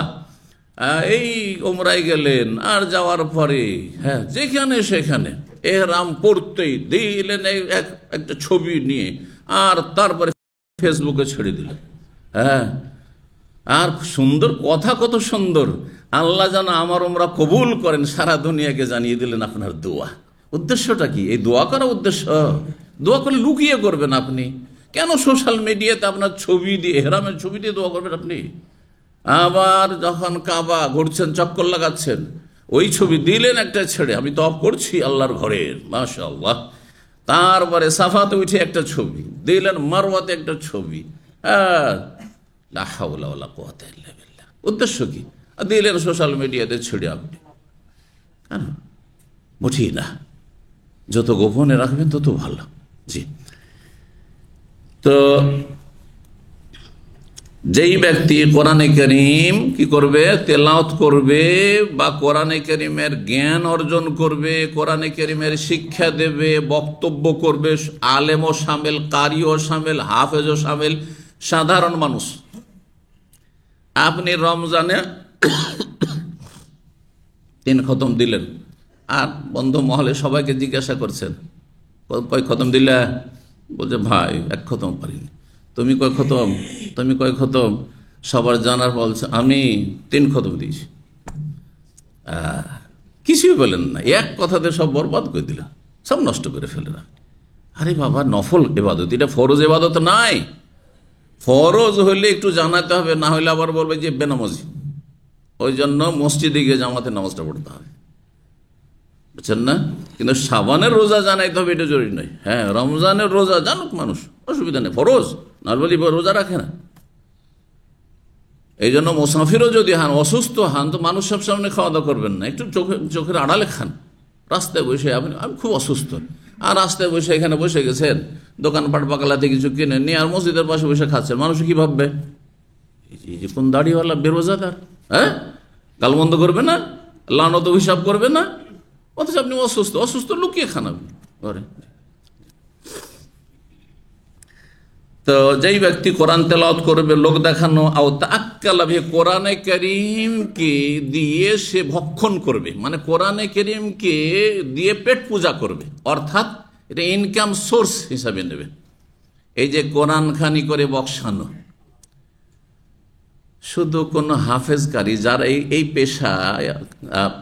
এই উমরায় গেলেন আর যাওয়ার পরে হ্যাঁ যেখানে সেখানে এহরাম পড়তেই দিলেন একটা ছবি নিয়ে, আর তারপরে ফেসবুকে ছেড়ে দিলেন, হ্যাঁ, আর সুন্দর কথা, কত সুন্দর, আল্লাহ যেন আমার উমরা কবুল করেন, সারা দুনিয়াকে জানিয়ে দিলেন আপনার দোয়া। উদ্দেশ্যটা কি? এই দোয়া করা উদ্দেশ্য? দোয়া করে লুকিয়ে করবেন আপনি কেন? সোশ্যাল মিডিয়াতে আপনার ছবি দিয়ে, এহরামের ছবি দিয়ে দোয়া করবেন আপনি? আবার যখন কাবা ঘুরছেন, চক্কর লাগাচ্ছেন, ওই ছবি দিলেন একটা ছেড়ে, আমি তওয়াফ করছি আল্লাহর ঘরের, মাশাআল্লাহ। তারপরে সাফাতে উঠে একটা ছবি দিলেন, মারওয়াতে একটা ছবি, লা হাওলা ওয়ালা কুওয়াতা ইল্লা বিল্লাহ। উদ্দেশ্য কি? দিলেন সোশ্যাল মিডিয়াতে ছেড়ে আপনি, কেন? বুঝি না, যত গোপনে রাখবেন তত ভালো। জি, তো যেই ব্যক্তি কোরআনে কারীম কি করবে? তেলাওয়াত করবে বা কোরআনে কারীমের জ্ঞান অর্জন করবে, কোরআনে কারীমের শিক্ষা দেবে, বক্তব্য করবে, আলেমও শামিল, কারিও শামিল, হাফেজও শামিল, সাধারণ মানুষ আপনি রমজানে 3 খতম দিলেন, আর বন্ধু মহলে সবাইকে জিজ্ঞাসা করছেন কয় খতম দিলে, বলছে ভাই 1 খতম পারিনি। তুমি কয় খতম, তুমি কয় খতম, সবার জানার বলছে আমি 3 খতম দিয়েছি। কিছুই বলেন না, এক কথাতে সব বরবাদ করে দিল, সব নষ্ট করে ফেলে না। আরে বাবা, নফল এবাদত, এটা ফরজ এবাদত নাই। ফরজ হইলে একটু জানাতে হবে, না হলে আবার বলবে যে বেনামাজি। ওই জন্য মসজিদে গিয়ে জামাতে নামাজটা পড়তে হবে, বুঝছেন না? কিন্তু সাবানের রোজা জানাইতে হবে, এটা জরুরি নয়। হ্যাঁ, রমজানের রোজা জানুক মানুষ, অসুবিধা নেই, ফরজ নর্মালি রোজা রাখে না। এই জন্য মুসাফিরও যদি হান, অসুস্থ হান, তো মানুষ সব সামনে খাওয়া দাওয়া করবেন না, একটু চোখের আড়ালে খান। রাস্তায় বসে আমি খুব অসুস্থ, আর রাস্তায় বসে এখানে বসে গেছেন, দোকানপাট বাকালাতে কিছু কিনে নিয়ে আর মসজিদের পাশে বসে খাচ্ছেন, মানুষ কি ভাববে? এই যে কোন দাড়িওয়ালা বেরোজাদার, হ্যাঁ, গালমন্দ করবে না, লানত হিসাব করবে না, অথচ আপনি অসুস্থ, অসুস্থ লুকিয়ে খান আপনি ঘরে। তো যেই ব্যক্তি কোরআন তেলাওয়াত করবে লোক দেখানো, কোরআনে কারীমকে দিয়ে সে ভক্ষণ করবে, মানে কোরআনে কারীমকে দিয়ে পেট পূজা করবে, অর্থাৎ এটা ইনকাম সোর্স হিসাবে নেবে। এই যে কোরআন খানি করে বক্সানো, শুধু কোন হাফেজকারী যারা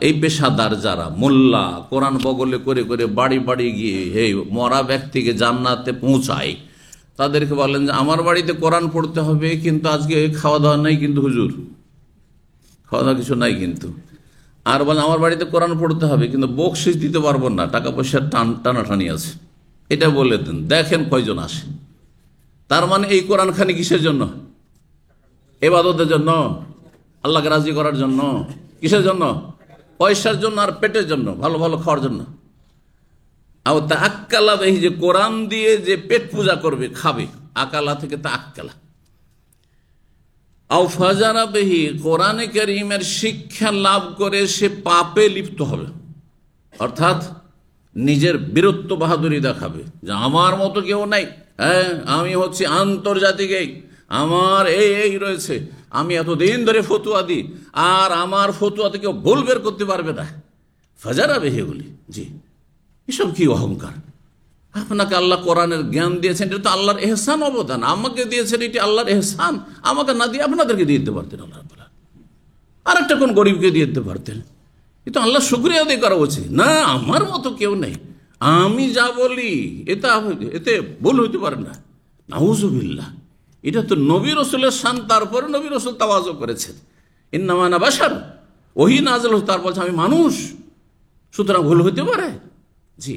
এই পেশাদার যারা মোল্লা কোরআন বগলে করে করে বাড়ি বাড়ি গিয়ে এই মরা ব্যক্তিকে জান্নাতে পৌঁছায়, তাদেরকে বলেন যে আমার বাড়িতে কোরআন পড়তে হবে, কিন্তু আজকে খাওয়া দাওয়া নাই, কিন্তু হুজুর খাওয়া দাওয়া কিছু নাই কিন্তু। আর বলেন আমার বাড়িতে কোরআন পড়তে হবে, কিন্তু বকশিস দিতে পারবো না, টাকা পয়সার টানাটানি আছে, এটা বলে দেন, দেখেন কয়জন আসে। তার মানে এই কোরআন খানি কিসের জন্য? ইবাদতের জন্য, আল্লাহকে রাজি করার জন্য। কিসের জন্য? পয়সার জন্য আর পেটের জন্য, ভালো ভালো খাওয়ার জন্য। আর তা আক্কালা, এই যে কোরআন দিয়ে যে পেট পূজা করবে, খাবে, আকালা থেকে তা আক্কালা। আও ফাজারা বেহি, কোরআনে কারীমের শিক্ষা লাভ করে সে পাপে লিপ্ত হবে, অর্থাৎ নিজের বীরত্ব বাহাদুরি দেখাবে যে আমার মতো কেউ নাই, হ্যাঁ আমি হচ্ছে আন্তর্জাতিক, আমার এই রয়েছে, আমি এতদিন ধরে ফতুয়া দিই, আর আমার ফতুয়াতে কেউ ভুল বের করতে পারবে না। ফাজারা বেহি বলি, জি এসব কি অহংকার? আপনাকে আল্লাহ কোরআনের জ্ঞান দিয়েছেন, এটা তো আল্লাহর এহসান অবদান, আমাকে দিয়েছেন, এটি আল্লাহর এহসান, আমাকে না দিয়ে আপনাদেরকে দিয়ে দিতে পারতেন, আল্লাহ আর একটা কোন গরিবকে দিয়ে দিতে পারতেন। এটা আল্লাহ শুকরিয়া আদায় করা উচিত। না, আমার মতো কেউ নেই, আমি যা বলি এতে ভুল হইতে পারে না, নাউজুবিল্লাহ। এটা তো নবী রসুলের শান, তারপরে নবী রসুল তাওয়াজু করেছেন, ইন্নামা আনা বাশার, ওহী নাযিল হচ্ছে, তার বলছে আমি মানুষ, সুতরাং ভুল হইতে পারে। জি,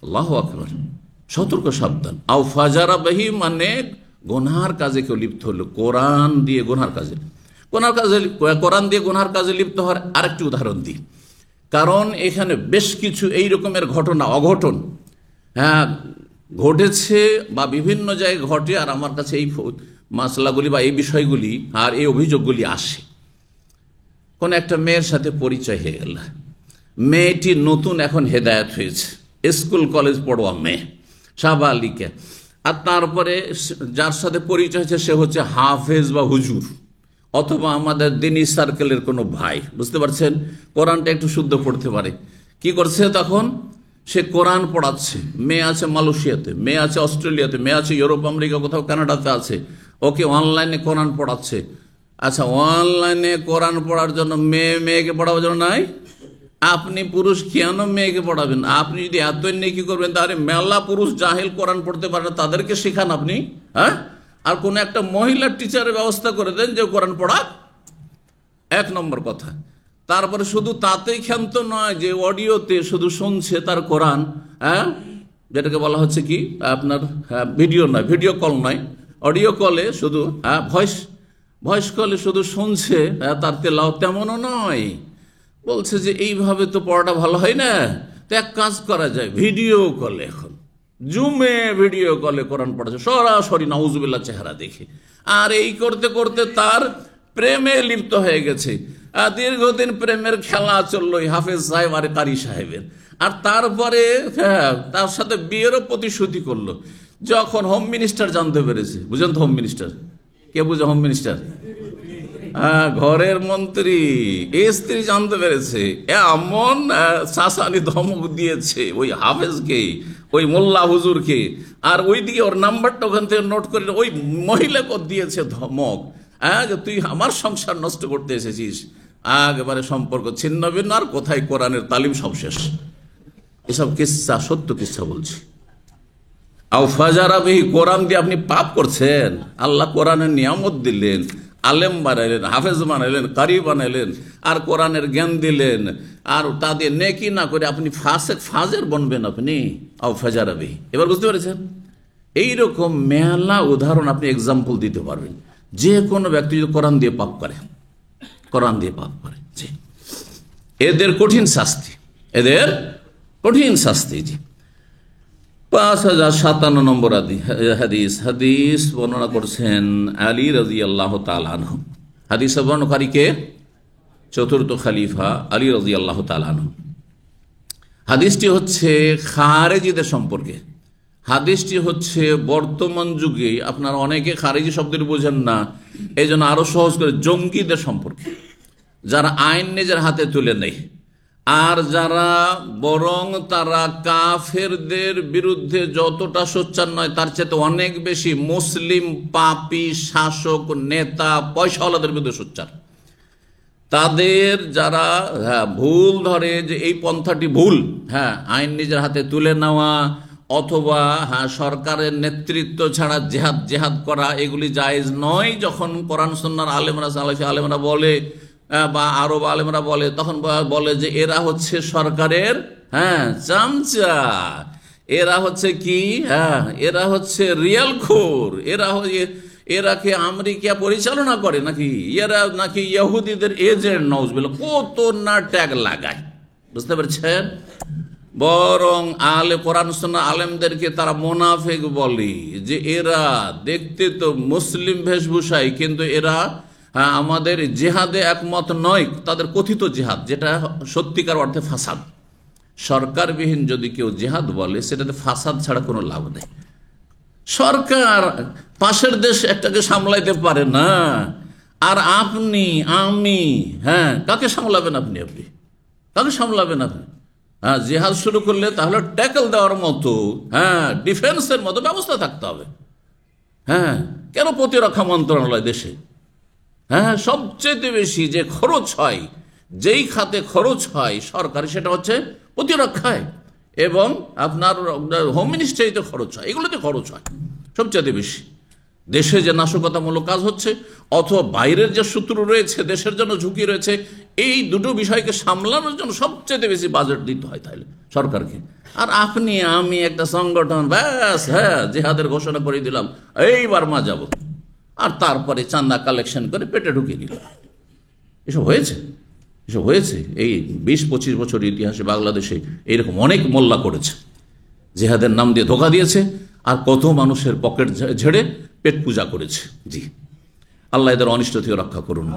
আল্লাহু আকবার, সতর্ক সাবধান। আও ফাজারা বিহি, মানে গুনার কাজে কেউ লিপ্ত হলো, কোরআন দিয়ে গুনার কাজে, কোরআন দিয়ে গুনার কাজে লিপ্ত হওয়ার আরেকটি উদাহরণ দিই, কারণ এখানে বেশ কিছু এই রকমের ঘটনা, অঘটন, হ্যাঁ ঘটেছে বা বিভিন্ন জায়গায় ঘটে, আর আমার কাছে এই মাসলাগুলি বা এই বিষয়গুলি আর এই অভিযোগগুলি আসে। কোন একটা মেয়ের সাথে পরিচয় হয়ে গেল, মেয়েটি নতুন এখন হেদায়েত হয়েছে, স্কুল কলেজ পড়ুয়া মেয়ে, সাবালিকা, আর তারপরে যার সাথে পরিচয় হয়েছে সে হচ্ছে হাফেজ বা হুজুর, অথবা আমাদের দিনী সার্কেলের কোনো ভাই, বুঝতে পারছেন, কোরআনটা একটু শুদ্ধ পড়তে পারে। কি করছে তখন? সে কোরআন পড়াচ্ছে, মেয়ে আছে মালয়েশিয়াতে, মেয়ে আছে অস্ট্রেলিয়াতে, মেয়ে আছে ইউরোপ আমেরিকা কোথাও কানাডাতে আছে, ওকে অনলাইনে কোরআন পড়াচ্ছে। আচ্ছা, অনলাইনে কোরআন পড়ার জন্য মেয়েকে পড়াবার জন্য নাই, আপনি পুরুষ কেন মেয়েকে পড়াবেন? আপনি যদি এতই নেকি করবেন, তাহলে মেলা পুরুষ জাহেল কোরআন পড়তে পারে না, তাদেরকে শেখান আপনি, হ্যাঁ, আর কোন একটা মহিলা টিচারের ব্যবস্থা করে দেন যে কোরআন পড়া, 1 নম্বর কথা। তারপরে শুধু তাতেই ক্ষান্ত নয় যে অডিওতে শুধু শুনছে তার কোরআন, হ্যাঁ, যেটাকে বলা হচ্ছে কি আপনার ভিডিও নয়, ভিডিও কল নয়, অডিও কলে শুধু, ভয়েস কলে শুধু শুনছে তার তেলাওয়াত, তেমনও নয়। বলছে যে এইভাবে তো পড়াটা ভালো হয় না, তো এক কাজ করা যায়, ভিডিও কলে, এখন জুমে ভিডিও কলে কোরআন পড়াচ্ছে সরাসরি, নাউজুবিল্লাহ চেহারা দেখে, আর এই করতে করতে তার প্রেমে লিপ্ত হয়ে গেছে। দীর্ঘদিন প্রেমের খেলা চললো হাফেজ সাহেব আর কারি সাহেবের, আর তারপরে তার সাথে বিয়েরও প্রতিশ্রুতি করলো। যখন হোম মিনিস্টার জানতে পেরেছে, বুঝেন তো হোম মিনিস্টার কে? বুঝে হোম মিনিস্টার ঘরের মন্ত্রী স্ত্রী জানতে পেরেছে, এমন শাসানি ধমক দিয়েছে ওই হাফেজকে, ওই মোল্লা হুজুরকে, আর ওইদিকে ওর নাম্বারটা ওখান থেকে নোট করে ওই মহিলাকে দিয়েছে ধমক, যে তুই আমার সংসার নষ্ট করতে এসেছিস। একেবারে সম্পর্ক ছিন্ন ভিন্ন, আর কোথায় কোরআনের তালিম, সব শেষ। এসব কিস্সা, সত্য কিস্সা বলছি। আও ফাজারা বিহি, কোরআন দিয়ে আপনি পাপ করছেন। আল্লাহ কোরআনের নিয়ামত দিলেন, আলেম বানাইলেন, হাফেজ বানাইলেন, কারি বানাইলেন, আর কোরআনের জ্ঞান দিলেন, আর তা দিয়ে নেকি না করে আপনি ফাজের বনবেন আপনি। আও ফাজারা বিহি, এবার বুঝতে পেরেছেন? এইরকম মেলা উদাহরণ আপনি এক্সাম্পল দিতে পারবেন। যে কোনো ব্যক্তি যদি কোরআন দিয়ে পাপ করে, কোরআন দিয়ে পাপ করে, জি, এদের কঠিন শাস্তি, এদের কঠিন শাস্তি। জি, 5057 নম্বর হাদিস বর্ণনা করছেন আলী রাদিয়াল্লাহু তাআলা আনহু। হাদিস বর্ণনাকারী কে? চতুর্থ খলিফা আলী রাদিয়াল্লাহু তাআলা আনহু। হাদিসটি হচ্ছে খারেজিদের সম্পর্কে। হাদিসটি হচ্ছে বর্তমান যুগে আপনারা অনেকে খারেজি শব্দের বোঝেন না, এই জন্য আরো সহজ করে জঙ্গিদের সম্পর্কে, যারা আইন নিজের হাতে তুলে নেয়, আর যারা বরং তারা কাফেরদের বিরুদ্ধে যতটা সোচ্চার নয় তার চেয়ে অনেক বেশি মুসলিম পাপী শাসক নেতা পয়সাওয়ালাদের বিরুদ্ধে সোচ্চার। তাদের যারা ভুল ধরে যে এই পন্থাটি ভুল, আইন নিজের হাতে তুলে নেওয়া অথবা সরকারের নেতৃত্ব ছাড়া জেহাদ করা, এগুলি জায়েজ নয়, যখন কোরআন সুন্নাহর আলেমরা, সালাফি আলেমরা বলে বা আরব আলেমরা বলে, তখন বলে যে এরা হচ্ছে সরকারের চামচা, এরা হচ্ছে কি, এরা হচ্ছে রিয়াল খোর, এরা কি আমেরিকা পরিচালনা করে নাকি, এরা নাকি ইহুদিদের এজেন্ট, নাউজুবিল্লাহ, কত না ট্যাগ লাগায়। বুঝতে পারছেন? বরং কোরআন সুন্নাহ আলেমদেরকে তারা মুনাফিক বলে, যে এরা দেখতে তো মুসলিম বেশভূষায়, কিন্তু এরা আমাদের জেহাদে একমত নয়। তাদের কথিত জেহাদ, যেটা সত্যিকার অর্থে ফাসাদ। সরকারবিহীন যদি কেউ জেহাদ বলে, সেটাতে ফাসাদ ছাড়া কোনো লাভ নেই। সরকার পাশের দেশ একটাকে সামলাইতে পারে না, আর আপনি আমি কাকে সামলাবেন? আপনি কাকে সামলাবেন? আপনি জেহাদ শুরু করলে তাহলে ট্যাকল দেওয়ার মতো, ডিফেন্সের মতো ব্যবস্থা থাকতে হবে। কেন প্রতিরক্ষা মন্ত্রণালয় দেশে সবচেয়ে বেশি যে খরচ হয়, যেই খাতে খরচ হয় সরকারি, সেটা হচ্ছে প্রতিরক্ষায়, এবং আপনার হোম মিনিস্ট্রিতে খরচ হয়, এগুলোতে খরচ হয় সবচেয়ে বেশি। দেশে যে নাশকতামূলক কাজ হচ্ছে, অথবা বাইরের যে শত্রু রয়েছে, দেশের জন্য ঝুঁকি রয়েছে, এই দুটো বিষয়কে সামলানোর জন্য সবচেয়ে বেশি বাজেট দিতে হয় তাহলে সরকারকে। আর আপনি আমি একটা সংগঠন, ব্যাস জেহাদের ঘোষণা করে দিলাম, এইবার মা যাব, আর তারপরে চাঁদা কালেকশন করে পেটে ঢুকিয়ে দিল। এসব হয়েছে এই 20-25 বছরের ইতিহাসে বাংলাদেশে এইরকম অনেক মোল্লা করেছে, জেহাদের নাম দিয়ে ধোঁকা দিয়েছে, আর কত মানুষের পকেট ঝেড়ে পেট পূজা করেছে। জি, আল্লাহ এদের অনিষ্ট থেকে রক্ষা করুন।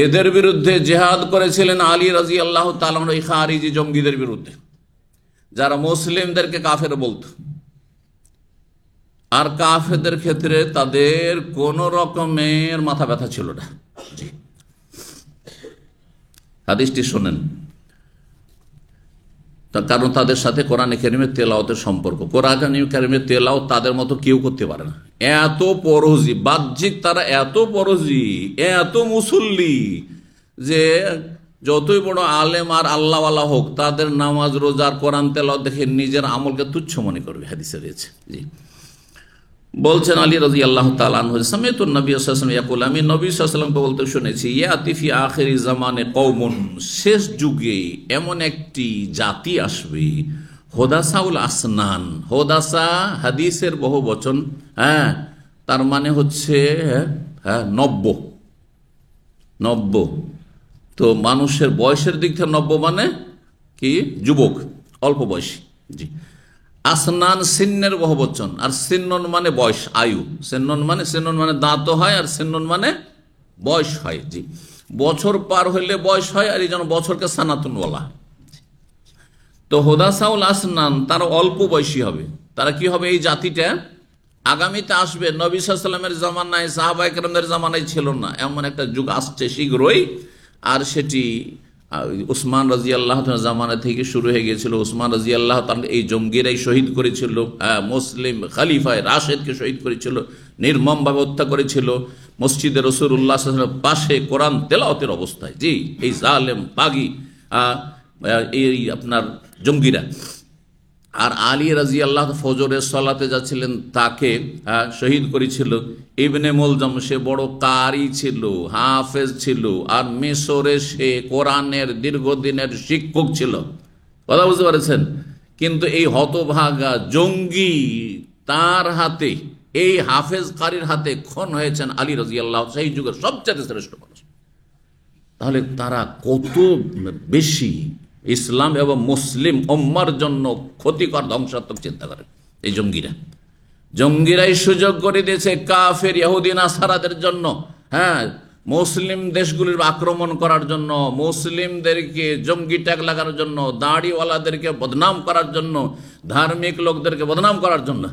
এদের বিরুদ্ধে জেহাদ করেছিলেন আলী রাদিয়াল্লাহু তাআলা আনহু, এই খারিজি জঙ্গিদের বিরুদ্ধে, যারা মুসলিমদেরকে কাফের বলতো, আর কাফেরদের ক্ষেত্রে তাদের কোন রকমের মাথা ব্যথা ছিল না। জি, হাদিসটি শোনেন, কারণ তাদের সাথে কোরআন কারীমের তেলাওয়াতের সম্পর্ক। কোরআন কারীমের তেলাওয়াত তাদের মতো কেউ করতে পারে না। এত পরজি, বাহ্যিক তারা এত পরজি, এত মুসল্লি, যে যতই বড় আলেম আর আল্লাহওয়ালা হোক, তাদের নামাজ রোজার কোরআন তেলাওয়াত দেখে নিজের আমলকে তুচ্ছ মনে করবে। হাদিসে রয়েছে। জি, বলছেন আলী রাদিয়াল্লাহু তাআলা আনহু, সামি'তু নবী সাল্লাল্লাহু আলাইহি ওয়াসাল্লাম ইয়াকুল, আমি নবী সাল্লাল্লাহু আলাইহি ওয়াসাল্লামকে বলতে শুনেছি, ইয়াতি ফি আখিরি জামানে কওমুন, শেষ যুগে এমন একটি জাতি আসবে, হোদাসাউল আসনান, হোদাসা হাদিসের বহু বচন, তার মানে হচ্ছে 90। তো মানুষের বয়সের দিক থেকে 90 মানে কি? যুবক, অল্প বয়সী। জি, আসনান সিন্নের বহু বচন, আর সিন্নন মানে বয়স, আয়ু। সিন্নন মানে দাঁত হয়, আর সিন্নন মানে বয়স হয়। জি, বছর পার হইলে বয়স হয়, আর এই জন্য বছরকে সানাতুন বলা। তো হোদাসাউল আসনান, তারা অল্প বয়সী হবে। তারা কি হবে? এই জাতিটা আগামীতে আসবে, নবী সাল্লাল্লাহু আলাইহি ওয়াসাল্লামের জামানায়, সাহাবায়ে কেরামদের জামানায় ছিল না, এমন একটা যুগ আসছে শীঘ্রই। আর সেটি উসমান রাদিয়াল্লাহু তাআলা জামানা থেকে শুরু হয়ে গিয়েছিল। উসমান রাদিয়াল্লাহু তাআলা এই জঙ্গিরাই শহীদ করেছিল, মুসলিম খলিফায়ে রাশেদকে শহীদ করেছিল, নির্মমভাবে হত্যা করেছিল মসজিদে রাসূলুল্লাহ সাল্লাল্লাহু আলাইহি ওয়াসাল্লামের পাশে কোরআন তেলাওয়াতের অবস্থায়। জি, এই জালেম পাগী এই আপনার জঙ্গিরা। আর আলী রাদিয়াল্লাহু ফজরের সালাতে যাচ্ছিলেন, তাকে শহীদ করেছিল। ইবনে মুলজাম, সে বড় কারি ছিল, হাফেজ ছিল, আর মিশরে সে কোরআনের দীর্ঘদিনের শিক্ষক ছিল। কথা বুঝতে পারছেন? কিন্তু এই হতভাগা জঙ্গি, তার হাতে, এই হাফেজ কারির হাতে খুন হয়েছেন আলী রাদিয়াল্লাহু, সেই যুগের সবচেয়ে শ্রেষ্ঠ মানুষ। তাহলে তারা কত বেশি ইসলাম এবং মুসলিম উম্মার জন্য ক্ষতিকর, ধ্বংসাত্মক চিন্তা করে এই জঙ্গিরা। জঙ্গিরাই সুযোগ করে দিয়েছে কাফের ইহুদি নাসারাদের জন্য, মুসলিম দেশগুলির আক্রমণ করার জন্য, মুসলিমদেরকে জঙ্গি ট্যাগ লাগানোর জন্য, দাড়িওয়ালাদেরকে বদনাম করার জন্য, ধার্মিক লোকদেরকে বদনাম করার জন্য।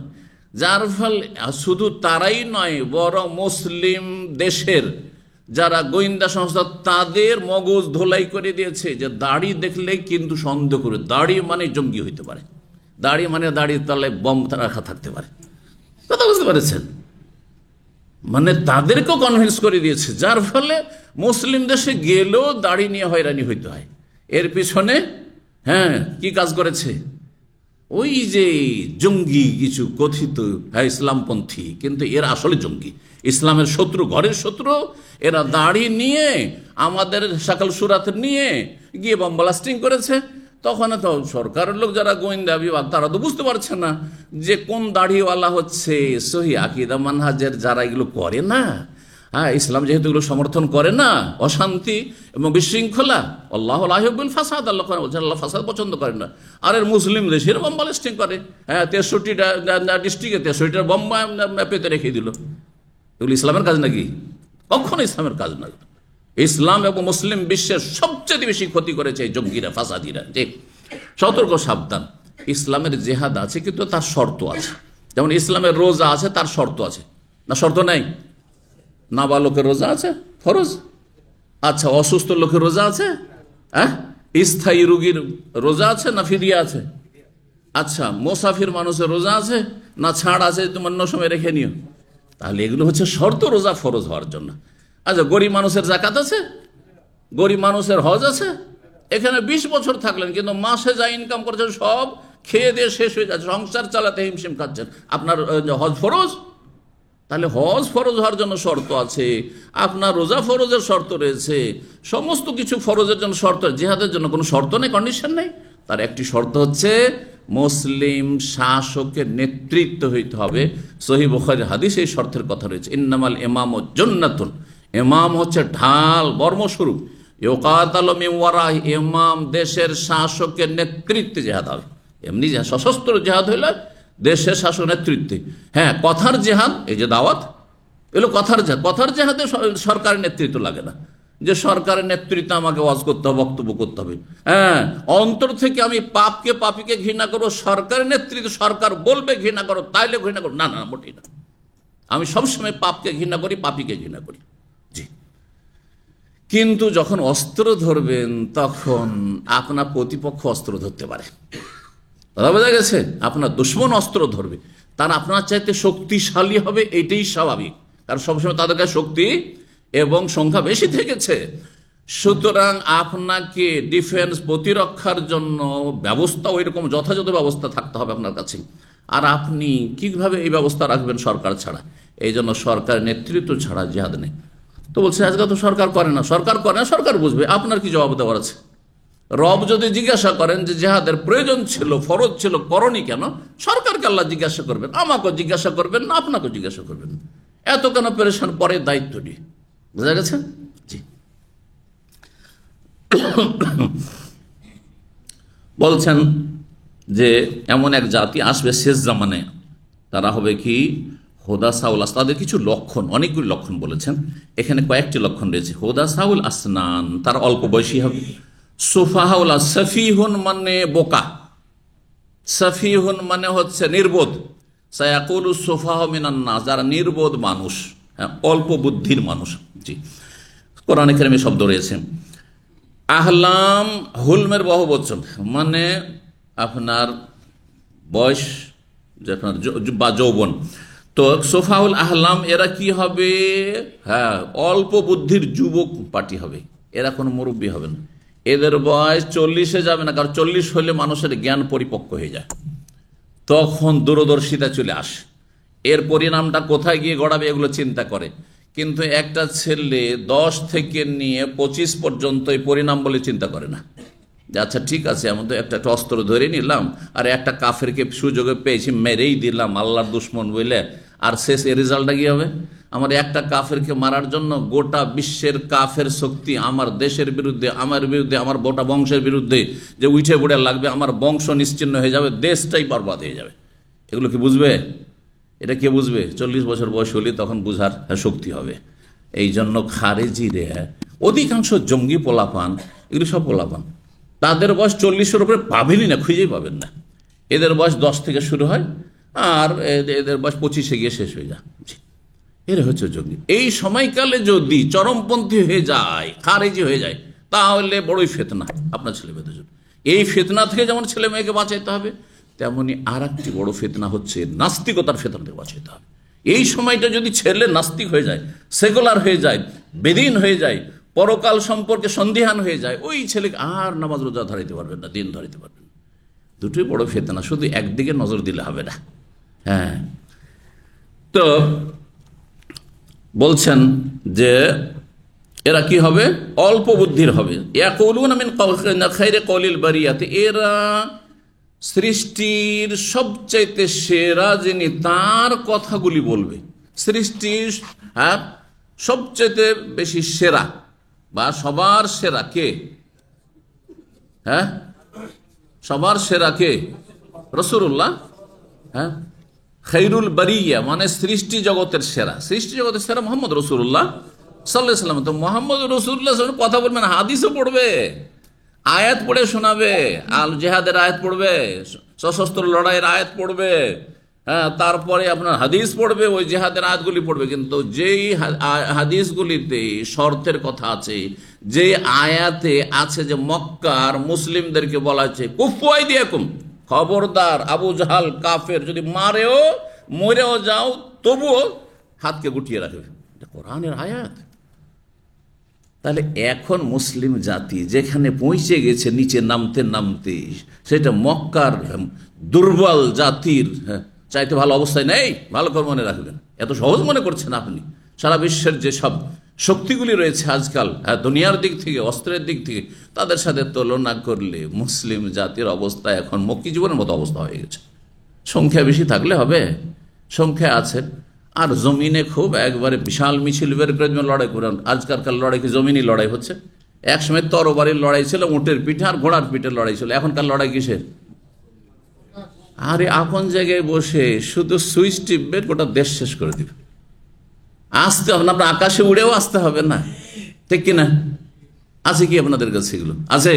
যার ফলে শুধু তারাই নয়, বরং মুসলিম দেশের যারা গোয়েন্দা সংস্থা, তাদের মগজ ধোলাই করে দিয়েছে যে দাড়ি দেখলে কিন্তু সন্দেহ করে, দাড়ি মানে জঙ্গি হইতে পারে, দাড়ি মানে দাড়ির তলায় বম রাখা থাকতে পারে। কথা বুঝতে পারছেন? মানে তাদেরকেও কনভিন্স করে দিয়েছে, যার ফলে মুসলিম দেশে গেলেও দাড়ি নিয়ে হয়রানি হইতে হয়। এর পিছনে কি কাজ করেছে? ওই যে জঙ্গি কিছু কথিত ইসলামপন্থী, কিন্তু এরা আসলে জঙ্গি, ইসলামের শত্রু, ঘরের শত্রু। এরা দাড়ি নিয়ে, আমাদের শাকাল সুরাত নিয়ে গিয়ে বম ব্লাস্টিং করেছে। তখন তো সরকারের লোক যারা গোয়েন্দা বিভাগ, তারা তো বুঝতে পারছে না যে কোন দাড়িওয়ালা হচ্ছে সহি আকীদা মানহাজের, যারা এগুলো করে না। ইসলাম যেহেতু এগুলো সমর্থন করে না, অশান্তি এবং বিশৃঙ্খলা, আল্লাহ লা ইউহিব্বুল ফাসাদ, আল্লাহ ফাসাদ পছন্দ করে না। আর এর মুসলিম দেশের বম ব্লাস্টিং করে, 63টা ডিস্ট্রিক্টে 63টা বম পেতে রেখে দিল। এগুলো ইসলামের কাজ নাকি? কখনো ইসলামের কাজ নয়। ইসলাম এবং মুসলিম বিশ্বের সবচেয়ে বেশি ক্ষতি করেছে এই জঙ্গিরা, ফাসাদিরা। যে সতর্ক, সাবধান। ইসলামের জেহাদ আছে, কিন্তু তার শর্ত আছে। যেমন ইসলামের রোজা আছে, তার শর্ত আছে না? শর্ত নাই? নাবালকের রোজা আছে, ফরজ। আচ্ছা, অসুস্থ লোকের রোজা আছে, স্থায়ী রোগীর রোজা আছে না ফিদিয়া আছে? আচ্ছা, মুসাফির মানুষের রোজা আছে না ছাড় আছে, তুমি অন্য সময় রেখে নিও? তাহলে এগুলো হচ্ছে শর্ত রোজা ফরজ হওয়ার জন্য। আচ্ছা, গরিব মানুষের জাকাত আছে, গরিব মানুষের হজ আছে। এখানে 20 বছর থাকলেন, কিন্তু মাসে যা ইনকাম করছেন সব খেয়ে দিয়ে শেষ হয়ে যাচ্ছে, সংসার চালাতে হিমশিম খাচ্ছেন, আপনার হজ ফরজ? তাহলে হজ ফরজ হওয়ার জন্য শর্ত আছে, আপনার রোজা ফরজের শর্ত রয়েছে, সমস্ত কিছু ফরজের জন্য শর্ত। জিহাদের জন্য কোনো শর্ত নেই, কন্ডিশন নেই। তার একটি শর্ত হচ্ছে মুসলিম শাসকের নেতৃত্ব হইতে হবে। সহিহ বুখারীর হাদিস এই শর্তের কথা রয়েছে, ইন্নামাল ইমামু জান্নাতুন, ইমাম হচ্ছে ঢাল, বর্মস্বরূপ। ইউকাতালু মিন ওয়ারাহি, ইমাম দেশের শাসকের নেতৃত্বে জিহাদ হবে। এমনি সশস্ত্র জিহাদ হইলে দেশের শাসক নেতৃত্বে, কথার জেহাদ, এই যে দাওয়াত, এগুলো কথার জেহাদ। কথার জেহাদে সরকারের নেতৃত্ব লাগে না, যে সরকারের নেতৃত্বে আমাকে ওয়াজ করতে হবে, বক্তব্য করতে হবে। অন্তর থেকে আমি পাপীকে ঘৃণা করবো, সরকারের নেতৃত্বে সরকার বলবে ঘৃণা করো, তাইলে ঘৃণা করো, না, মোটেই না। আমি সবসময় পাপকে ঘৃণা করি, পাপীকে ঘৃণা করি। জি, কিন্তু যখন অস্ত্র ধরবেন, তখন আপনার প্রতিপক্ষ অস্ত্র ধরতে পারে। কথা বোঝা গেছে? আপনার দুশমন অস্ত্র ধরবে, তারা আপনার চাইতে শক্তিশালী হবে, এটাই স্বাভাবিক, কারণ সবসময় তাদের কাছে শক্তি এবং সংখ্যা বেশি থেকেছে। সুতরাং আপনাকে ডিফেন্স, প্রতিরক্ষার জন্য ব্যবস্থা, ওই রকম যথাযথ ব্যবস্থা থাকতে হবে আপনার কাছে। আর আপনি কিভাবে এই ব্যবস্থা রাখবেন সরকার ছাড়া? এই জন্য সরকার নেতৃত্ব ছাড়া জিহাদ নেই। তো বলছে আজকাল তো সরকার করে না, সরকার বুঝবে। আপনার কি জবাব দেওয়ার আছে? রব যদি জিজ্ঞাসা করেন যে জেহাদের প্রয়োজন ছিল, ফরজ ছিল, করনি কেন, সরকারকে আল্লাহ জিজ্ঞাসা করবেন, আমাকেও জিজ্ঞাসা করবেন না, আপনাকেও জিজ্ঞাসা করবেন। এত কেন পেরেশান? পরে দায়িত্ব নিয়ে। বুঝা গেছে? জি। বলছেন যে এমন এক জাতি আসবে শেষ জামানে, তারা হবে কি হোদাসাউল, তাদের কিছু লক্ষণ, অনেকগুলি লক্ষণ বলেছেন, এখানে কয়েকটি লক্ষণ রয়েছে। হোদাসাউল আসনান, তারা অল্প বয়সী হবে। সুফাহাউল, সফিহুন মানে বোকা, সফিহুন মানে হচ্ছে নির্বোধ, সায়াকুলুস সুফাহা মিনান নাস, যারা নির্বোধ মানুষ, হ্যাঁ, অল্প বুদ্ধির মানুষ। জি, কোরআনে কারিমে শব্দ রয়েছে। আহলাম হুলমের বহুবচন, মানে আপনার বয়স যে আপনার বা যৌবন। তো সোফাউল আহলাম এরা কি হবে? হ্যাঁ, অল্প বুদ্ধির যুবক পার্টি হবে, এরা কোনো মুরব্বী হবে না। এদের বয়স 40-এ যাবে না, কারণ 40 হলে মানুষের জ্ঞান পরিপক্ক হয়ে যায়, তখন দূরদর্শিতা চলে আসে। এর পরিণামটা কোথায় গিয়ে গড়াবে এগুলো চিন্তা করে। কিন্তু একটা ছেলে 10 থেকে নিয়ে 25 পর্যন্ত এই পরিণাম বলে চিন্তা করে না, যে আচ্ছা ঠিক আছে, আমি তো একটা অস্ত্র ধরে নিলাম, আর একটা কাফেরকে সুযোগে পেয়েছি, মেরেই দিলাম আল্লাহর দুশ্মন বলে, আর শেষ এর রেজাল্টটা কি হবে? আমার একটা কাফেরকে মারার জন্য গোটা বিশ্বের কাফের শক্তি আমার দেশের বিরুদ্ধে, আমার বিরুদ্ধে, আমার গোটা বংশের বিরুদ্ধে যে উঠে পড়ে লাগবে, আমার বংশ নিশ্চিহ্ন হয়ে যাবে, দেশটাই বরবাদ হয়ে যাবে। এগুলো কি বুঝবে? এটা কে বুঝবে? 40 বছর বয়স হলে তখন বুঝার শক্তি হবে। এই জন্য খারেজিরে অধিকাংশ জঙ্গি পোলাপান, এগুলি সব পোলাপান, তাদের বয়স 40-এর উপরে পাবেনই না, খুঁজেই পাবেন না। এদের বয়স 10 থেকে শুরু হয়, আর এদের বয়স 25-এ গিয়ে শেষ হয়ে যায়। এরা হচ্ছে জঙ্গি। এই সময়কালে যদি চরমপন্থী হয়ে যায়, খারেজি হয়ে যায়, তাহলে বড়ই ফিতনা আপনার ছেলে মেয়েদের জন্য। এই ফিতনা থেকে যেমন ছেলে মেয়েকে বাঁচাইতে হবে, তেমনি আর একটি বড় ফিতনা হচ্ছে নাস্তিকতার ফিতনা থেকে বাঁচাইতে হবে। এই সময়টা যদি ছেলে নাস্তিক হয়ে যায়, সেকুলার হয়ে যায়, বেদিন হয়ে যায়, পরকাল সম্পর্কে সন্দিহান হয়ে যায়, ওই ছেলেকে আর নামাজ রোজা ধরাইতে পারবেন না, দিন ধরাইতে পারবেন না। দুটোই বড় ফিতনা, শুধু একদিকে নজর দিলে হবে না। হ্যাঁ, তো বলছেন যে এরা কি হবে? অল্প বুদ্ধির হবে। ইয়াকুলুনা মিন খায়রি কওলিল বারিয়াতি, এরা সৃষ্টির সবচাইতে সেরা যিনি, তার কথাগুলি বলবে। সৃষ্টির সবচাইতে বেশি সেরা বা সবার সেরা কে? হ্যাঁ, সবার সেরা কে? রাসূলুল্লাহ। হ্যাঁ, খায়রুল বারিয়া মানে সৃষ্টি জগতের সেরা, সৃষ্টি জগতের সেরা মোহাম্মদ রাসূলুল্লাহ সাল্লাল্লাহু আলাইহি ওয়াসাল্লাম। তো মোহাম্মদ রাসূলুল্লাহ কথা বলবেন, হাদিসও পড়বে, আয়াত পড়ে শোনাবে, আল জেহাদের আয়াত পড়বে, সশস্ত্র লড়াইয়ের আয়াত পড়বে, হ্যাঁ, তারপরে আপনার হাদিস পড়বে, ওই জেহাদের আয়াতগুলি পড়বে। কিন্তু যেই হাদিসগুলিতে শর্তের কথা আছে, যে আয়াতে আছে যে মক্কার মুসলিমদেরকে বলা হচ্ছে কুফু আইদিয়াকুম, খবরদার আবু জাহাল কাফের যদি মারেও মরেও যাও তবুও হাতকে গুটিয়ে রাখবে, এটা কোরআনের আয়াত। তাহলে এখন মুসলিম জাতি যেখানে পৌঁছে গেছে নিচে নামতে নামতে, সেটা মক্কার দুর্বল জাতির চাইতে ভালো অবস্থায় নেই। ভালো করে মনে রাখবেন, এত সহজ মনে করছেন আপনি। সারা বিশ্বের যে সব শক্তিগুলি রয়েছে আজকাল, দুনিয়ার দিক থেকে, অস্ত্রের দিক থেকে, তাদের সাথে তুলনা করলে মুসলিম জাতির অবস্থা এখন মক্কি জীবনের মতো অবস্থা হয়ে গেছে। সংখ্যা বেশি থাকলে হবে, সংখ্যা আছে, আর জমিনে খুব একবারে বিশাল মিছিল বের করে লড়াই করেন। আজকালকার লড়াই কি জমিনই লড়াই হচ্ছে? একসময় তরবারির লড়াই ছিল, উটের পিঠে আর ঘোড়ার পিঠে লড়াই ছিল। এখনকার লড়াই কিসের? আরে আপন জায়গায় বসে শুধু সুইচ টিপবে, গোটা দেশ শেষ করে দিবে। আসতে হবে না, আপনার আকাশে উড়েও আসতে হবে না, ঠিক কিনা? আছে কি আপনাদের কাছে এগুলো? আছে?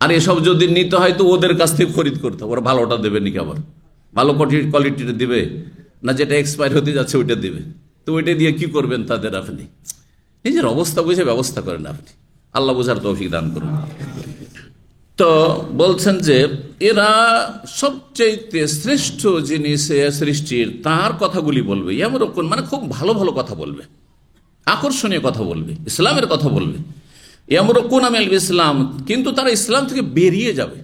আর এসব যদি নিতে হয় তো ওদের কাছ থেকে খরিদ করতে হবে। ওরা ভালোটা দেবে নাকি? আবার ভালো কোয়ালিটিটা দিবে না, যেটা এক্সপায়ার হতে যাচ্ছে ওইটা দিবে? তো ওইটা দিয়ে কি করবেন তাদের? আপনি নিজের অবস্থা বুঝে ব্যবস্থা করেন আপনি। আল্লাহ বুঝার তৌফিক দান করুন। তো বলছেন যে এরা সবচেয়ে শ্রেষ্ঠ জিনিস সৃষ্টির, তার কথাগুলি বলবে। এমন মানে খুব ভালো ভালো কথা বলবে, আকর্ষণীয় কথা বলবে, ইসলামের কথা বলবে। ইয়ামরুকুন মিনাল ইসলাম, কিন্তু তারা ইসলাম থেকে বেরিয়ে যাবে।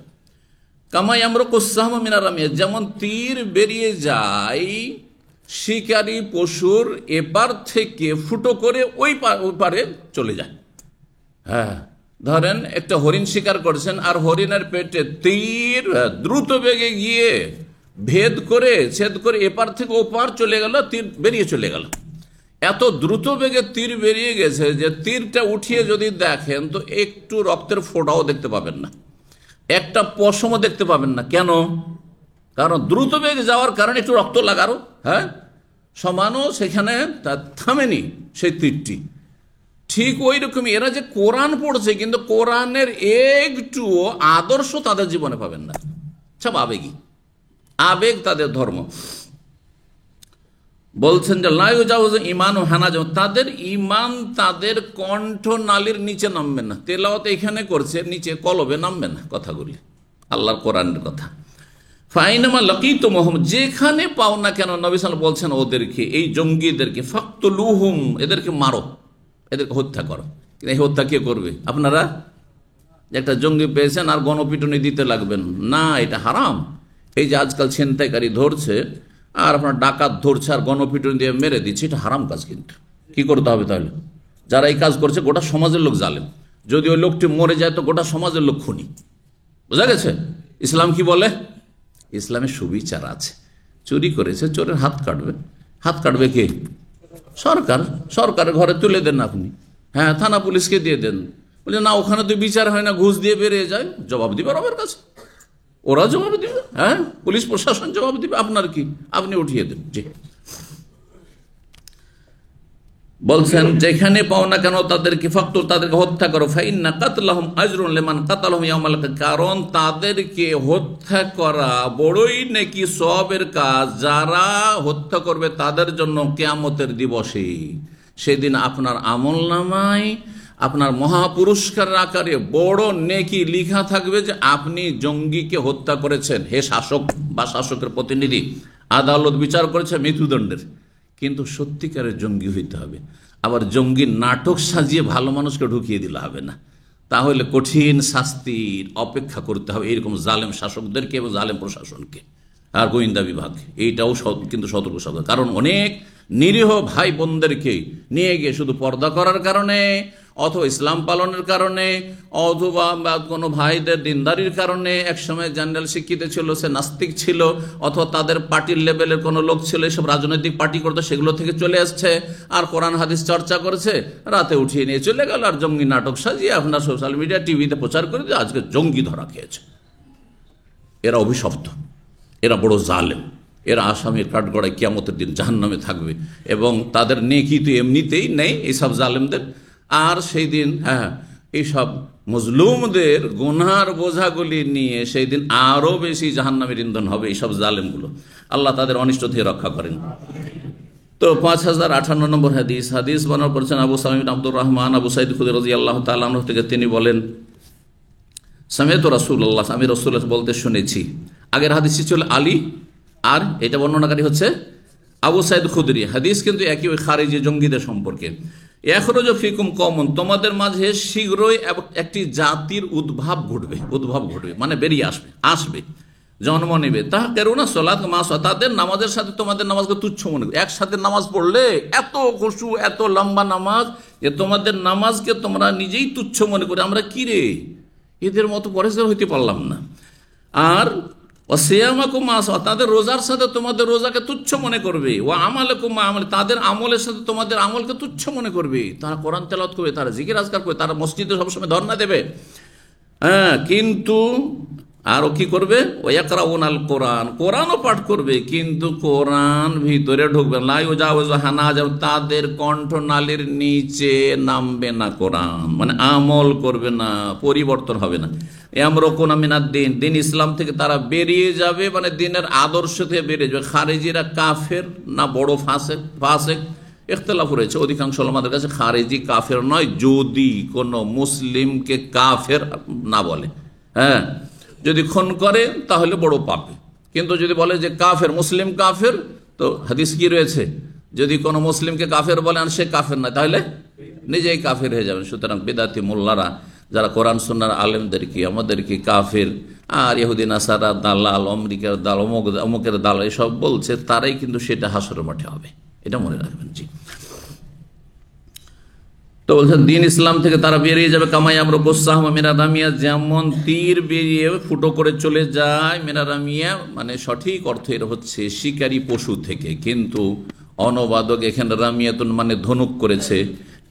কামা ইয়ামরুকুস সাহমু মিনার রামিয়া, যেমন তীর বেরিয়ে যায় শিকারী পশুর এপার থেকে ফুটো করে ওই পারে চলে যায়। হ্যাঁ, ধরেন একটা হরিণ শিকার করছেন, আর হরিণের পেটে তীর দ্রুত বেগে গিয়ে ছেদ করে এপার থেকে ওপার চলে গেল, তীর বেরিয়ে চলে গেল। এত দ্রুত বেগে তীর বেরিয়ে গেছে যে তীরটা উঠিয়ে যদি দেখেন তো একটু রক্তের ফোঁটাও দেখতে পাবেন না, একটা পশমও দেখতে পাবেন না। কেন? কারণ দ্রুত বেগে যাওয়ার কারণে একটু রক্ত লাগারও, হ্যাঁ, সমানও সেখানে থামেনি সেই তীরটি। ঠিক ওই রকমই এরা যে কোরআন পড়ছে, কিন্তু কোরআনের একটু আদর্শ তাদের জীবনে পাবেন না। সব আবেগী, আবেগ তাদের ধর্ম। বলছেন যে লা ইউজাউযু ঈমানু হানাজুহুম, তাদের ঈমান তাদের কণ্ঠনালীর নিচে নামবে না। তেলাওয়াত এখানে করছে, নিচে কলবে নামবে না কথাগুলি, আল্লাহর কোরআনের কথা। ফাইনামা লাকিতুমুহুম, যেখানে পাও না কেন, নবী সাল্লাল্লাহু আলাইহি ওয়াসাল্লাম বলছেন ওদেরকে, এই জঙ্গিদেরকে, ফাকতুলুহুম, এদেরকে মারো, এদেরকে হত্যা করো। এই হত্যা কে করবে? আপনারা একটা জঙ্গি পেয়েছেন আর গণপিটুনি দিতে লাগবেন না, এটা হারাম। এই যে আজকাল ছিনতাইকারী ধরছে আর আপনার ডাকাত ধরছে আর গণপিটুনি দিয়ে মেরে দিচ্ছে, এটা হারাম কাজ। কিন্তু কি করতে হবে তাহলে? যারা এই কাজ করছে গোটা সমাজের লোক জালেম, যদি ওই লোকটি মরে যায় তো গোটা সমাজের লোক খুনি। বোঝা গেছে? ইসলাম কি বলে? ইসলামে সুবিচার আছে। চুরি করেছে, চোরের হাত কাটবে। হাত কাটবে কে? সরকার। সরকারের ঘরে তুলে দেন আপনি, হ্যাঁ, থানা পুলিশকে দিয়ে দেন। বলে না, ওখানে তো বিচার হয় না, ঘুষ দিয়ে বেরিয়ে যায়। জবাব দিবে রবের কাছে, ওরা জবাব দিবে, হ্যাঁ, পুলিশ প্রশাসন জবাব দিবে। আপনার কি? আপনি উঠিয়ে দেন। জি, বলছেন যেখানে পাও না কেন তাদেরকে ফাকতুল, তাদেরকে হত্যা করো। ফাইন্না কাতলাহুম আজরুন লিমান কাতালাহুম ইয়াউমাল কিয়ামাহ, কারণ তাদেরকে হত্যা করা বড়ই নেকি সওয়াবের কাজ। যারা হত্যা করবে তাদের জন্য কিয়ামতের দিবসে, সেদিন আপনার আমলনামায় আপনার মহাপুরস্কার আকারে বড় নেকি লিখা থাকবে যে আপনি জঙ্গিকে হত্যা করেছেন। হে শাসক বা শাসকের প্রতিনিধি, আদালত বিচার করেছে মৃত্যুদণ্ডের, কিন্তু সত্যিকারের জঙ্গি হইতে হবে। আবার জঙ্গির নাটক সাজিয়ে ভালো মানুষকে ঢুকিয়ে দিলে হবে না, তাহলে কঠিন শাস্তির অপেক্ষা করতে হবে এরকম জালেম শাসকদেরকে এবং জালেম প্রশাসনকে আর গোয়েন্দা বিভাগ। এইটাও কিন্তু সতর্ক সাবধান, কারণ অনেক নিরীহ ভাই বোনদেরকে নিয়ে গিয়ে শুধু পর্দা করার কারণে অথবা ইসলাম পালনের কারণে অথবা কোনো ভাইদের দিনদারির কারণে, একসময় জেনারেল শিক্ষিত ছিল, সে নাস্তিক ছিল, অথবা তাদের পার্টির লেভেলের কোনো লোক ছিল, এসব রাজনৈতিক পার্টি করতো, সেগুলো থেকে চলে আসছে আর কোরআন হাদিস চর্চা করেছে, রাতে উঠিয়ে নিয়ে চলে গেল আর জঙ্গি নাটক সাজিয়ে আপনার সোশ্যাল মিডিয়া টিভিতে প্রচার করে দিয়ে আজকে জঙ্গি ধরা খেয়েছে। এরা অভিশপ্ত, এরা বড় জালেম, এরা আসামির কাঠগড়ায় কিয়ামতের দিন জাহান্নামে থাকবে এবং তাদের নেকি তো এমনিতেই নেই এইসব জালেমদের। আর সেই দিন, হ্যাঁ, এইসব মজলুমদের গুনহার বোঝাগুলি নিয়ে সেই দিন আরও বেশি জাহান্নামের ইন্ধন হবে এইসব জালেমগুলো। আল্লাহ তাদের অনিষ্ট থেকে রক্ষা করেন। তো 5058 নম্বর হাদিস বর্ণনা করেছেন আবু সাঈদ আব্দুর রহমান আবু সাঈদ খুদরি রাদিয়াল্লাহু তাআলা আনহু থেকে। তিনি বলেন, সামিআতু রাসূলুল্লাহ, আমি রাসূলুল্লাহ বলতে শুনেছি। আগের হাদিসটি ছিল আলী, আর এটা বর্ণনাকারী হচ্ছে আবু সাঈদ খুদরি। হাদিস কিন্তু একই, ওই খারিজি জঙ্গিদের সম্পর্কে। ইয়াখরুজু ফিকুম কওমুন, তোমাদের মাঝে শীঘ্রই একটি জাতির উদ্ভব ঘটবে, মানে বেরিয়ে আসবে, জন্ম নেবে। তাহকিরুনা সালাত মা সালাত, তাদের নামাজের সাথে তোমাদের নামাজকে তুচ্ছ মনে করবে। একসাথে নামাজ পড়লে এত খুশু, এত লম্বা নামাজ, যে তোমাদের নামাজকে তোমরা নিজেই তুচ্ছ মনে করে, আমরা কি রে এদের মতো পরেজগার হইতে পারলাম না। আর ওয়াসিয়ামাকুম মা সালাত, তাদের রোজার সাথে তোমাদের রোজাকে তুচ্ছ মনে করবে। ওয়া আমালাকুম মা আমাল, তাদের আমলের সাথে তোমাদের আমলকে তুচ্ছ মনে করবে। তারা কোরআন তেলাওয়াত করবে, তারা জিকির আজকার করবে, তারা মসজিদে সবসময় ধর্ণা দেবে, হ্যাঁ, কিন্তু আরও কি করবে? ওয়াকরাউনাল কোরআন, কোরআনও পাঠ করবে, কিন্তু কোরআন ভিতরে ঢুকবে না। লা ইউজাউযু হানাজাহুম, তাদের কণ্ঠনালীর নিচে নামবে না কোরআন, মানে আমল করবে না, পরিবর্তন হবে না। ইয়ামরুকুনা মিনাদ দ্বীন, দিন ইসলাম থেকে তারা বেরিয়ে যাবে, মানে দিনের আদর্শ থেকে বেরিয়ে যাবে। খারিজিরা কাফের না বড় ফাসেক ইখতিলাফ রয়েছে। অধিকাংশ ওলামাদের কাছে খারিজি কাফের নয়, যদি কোনো মুসলিমকে কাফের না বলে। হ্যাঁ, যদি খুন করে তাহলে বড় পাপী, কিন্তু যদি বলে যে কাফের, মুসলিম কাফের, তো হাদিস কি রয়েছে, যদি কোনো মুসলিমকে কাফের বলে আর সে কাফের না, তাহলে নিজেই কাফের হয়ে যাবেন। সুতরাং বিদাতি মোল্লারা যারা কোরআন সুন্নাহর আলেমদেরকে, আমাদেরকে কাফের আর ইহুদি নাসারা দালাল, আমেরিকার দাল, অমুকের দাল এসব বলছে, তারাই কিন্তু সেটা হাসরের মাঠে হবে, এটা মনে রাখবেন। জি, তো বলছেন দিন ইসলাম থেকে তারা বেরিয়ে যাবে। কামাই আমরা গোসাহমা মেরাদামিয়া, যেমন তীর বেরিয়ে ফুটো করে চলে যায়। মেরাদামিয়া মানে সঠিক অর্থ এর হচ্ছে শিকারী পশু থেকে, কিন্তু অনুবাদক এখানে রামিয়াতুন মানে ধনুক করেছে,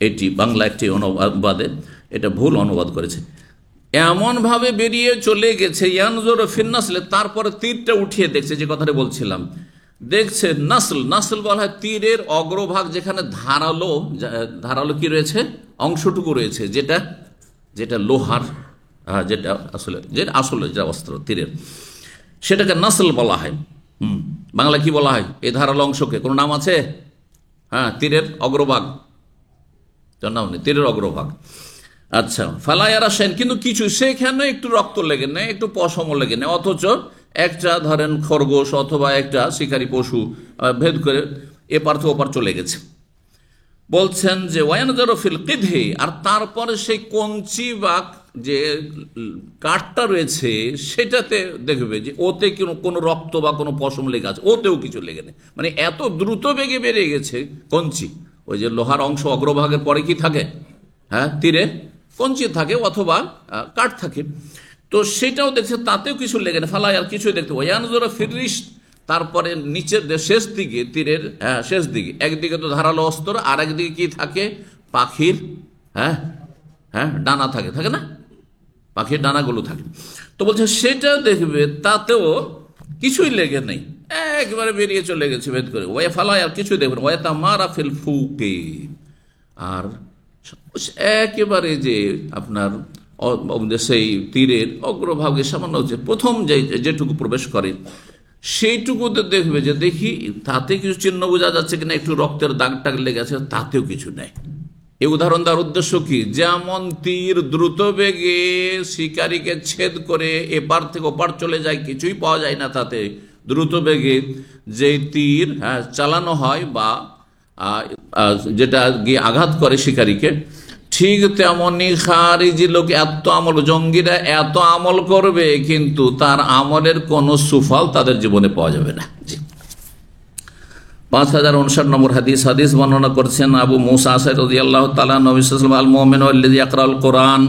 এটি বাংলা একটি অনুবাদে এটা ভুল অনুবাদ করেছে। এমন ভাবে বেরিয়ে চলে গেছে, ইয়ানজুর ফিন নাসল, তারপরে তীরটা উঠিয়ে দেখছে, যে কথাটা বলছিলাম, দেখছে নাসল বলা হয় তীরের অগ্রভাগ, যেখানে ধারালো কি রয়েছে, অংশটুকু রয়েছে, যেটা লোহার, যেটা আসলে যেটা অস্ত্র তীরের, সেটাকে নাসল বলা হয়। বাংলা কি বলা হয় এই ধারালো অংশকে? কোনো নাম আছে? হ্যাঁ, তীরের অগ্রভাগ, নাম নেই, তীরের অগ্রভাগ। আচ্ছা, ফালায়ারা সেন, কিন্তু কিছু সেখানে একটু রক্ত লেগে নেয়, একটু পশমও লেগে নেয়, অথচ একটা ধরেন খরগোশ অথবা একটা শিকারী পশু ভেদ করে এপার থেকে ওপার চলে গেছে। বলছেন যে ওয়ানজারফিল কিদহি, আর তারপরে সেই কঞ্চি বা যে কাঠটা রয়েছে সেটাতে দেখবে যে ওতে কোনো রক্ত বা কোনো পশম লেগে আছে, ওতেও কিছু লেগে নেই। মানে এত দ্রুত বেগে বেরিয়ে গেছে কঞ্চি। ওই যে লোহার অংশ অগ্রভাগের পরে কি থাকে? হ্যাঁ, তীরে কঞ্চি থাকে অথবা কাঠ থাকে, তো সেটাও দেখছে তাতেও কিছু লেগে নেই। ফালাই আর কিছুই দেখতে ওয়ানজরা ফিরিস, তারপরে নিচের শেষ দিকে, তীরের শেষ দিকে একদিকে তো ধারালো অস্ত্র, আর একদিকে কি থাকে? পাখির হ্যাঁ হ্যাঁ ডানা থাকে, থাকে না? পাখির ডানাগুলো থাকে। তো বলছে সেটা দেখবে তাতেও কিছুই লেগে নেই, একবারে বেরিয়ে চলে গেছে ভেদ করে। ওয়া ফালায় আর কিছুই দেখবেন। ওয়া তামারা ফিল ফুকে, আর একেবারে যে আপনার সেই তীরের অগ্রভাগে সামান্য হচ্ছে প্রথম যেটুকু প্রবেশ করে সেইটুকুতে দেখবে যে দেখি তাতে কিছু চিহ্ন বোঝা যাচ্ছে কিনা, একটু রক্তের দাগ টাগ লেগে আছে, তাতেও কিছু নেই। এই উদাহরণ দেওয়ার উদ্দেশ্য কি? যেমন তীর দ্রুত বেগে শিকারীকে ছেদ করে এপার থেকে ওপার চলে যায়, কিছুই পাওয়া যায় না তাতে, দ্রুত বেগে যে তীর চালানো হয় বা যেটা গিয়ে আঘাত করে শিকারীকে, ঠিক তেমনি খারিজি লোক এত আমল, জঙ্গিরা এত আমল করবে কিন্তু তার আমলের কোনো সুফল তাদের জীবনে পাওয়া যাবে না। 5059 নম্বর হাদিস বর্ণনা করছেন আবু মুসা আশআরী রাদিয়াল্লাহু তাআলা, নবী সাল্লাল্লাহু আলাইহি ওয়াসাল্লাম আল মুমিনু আল্লাযী ইয়াকরাউল কোরআন,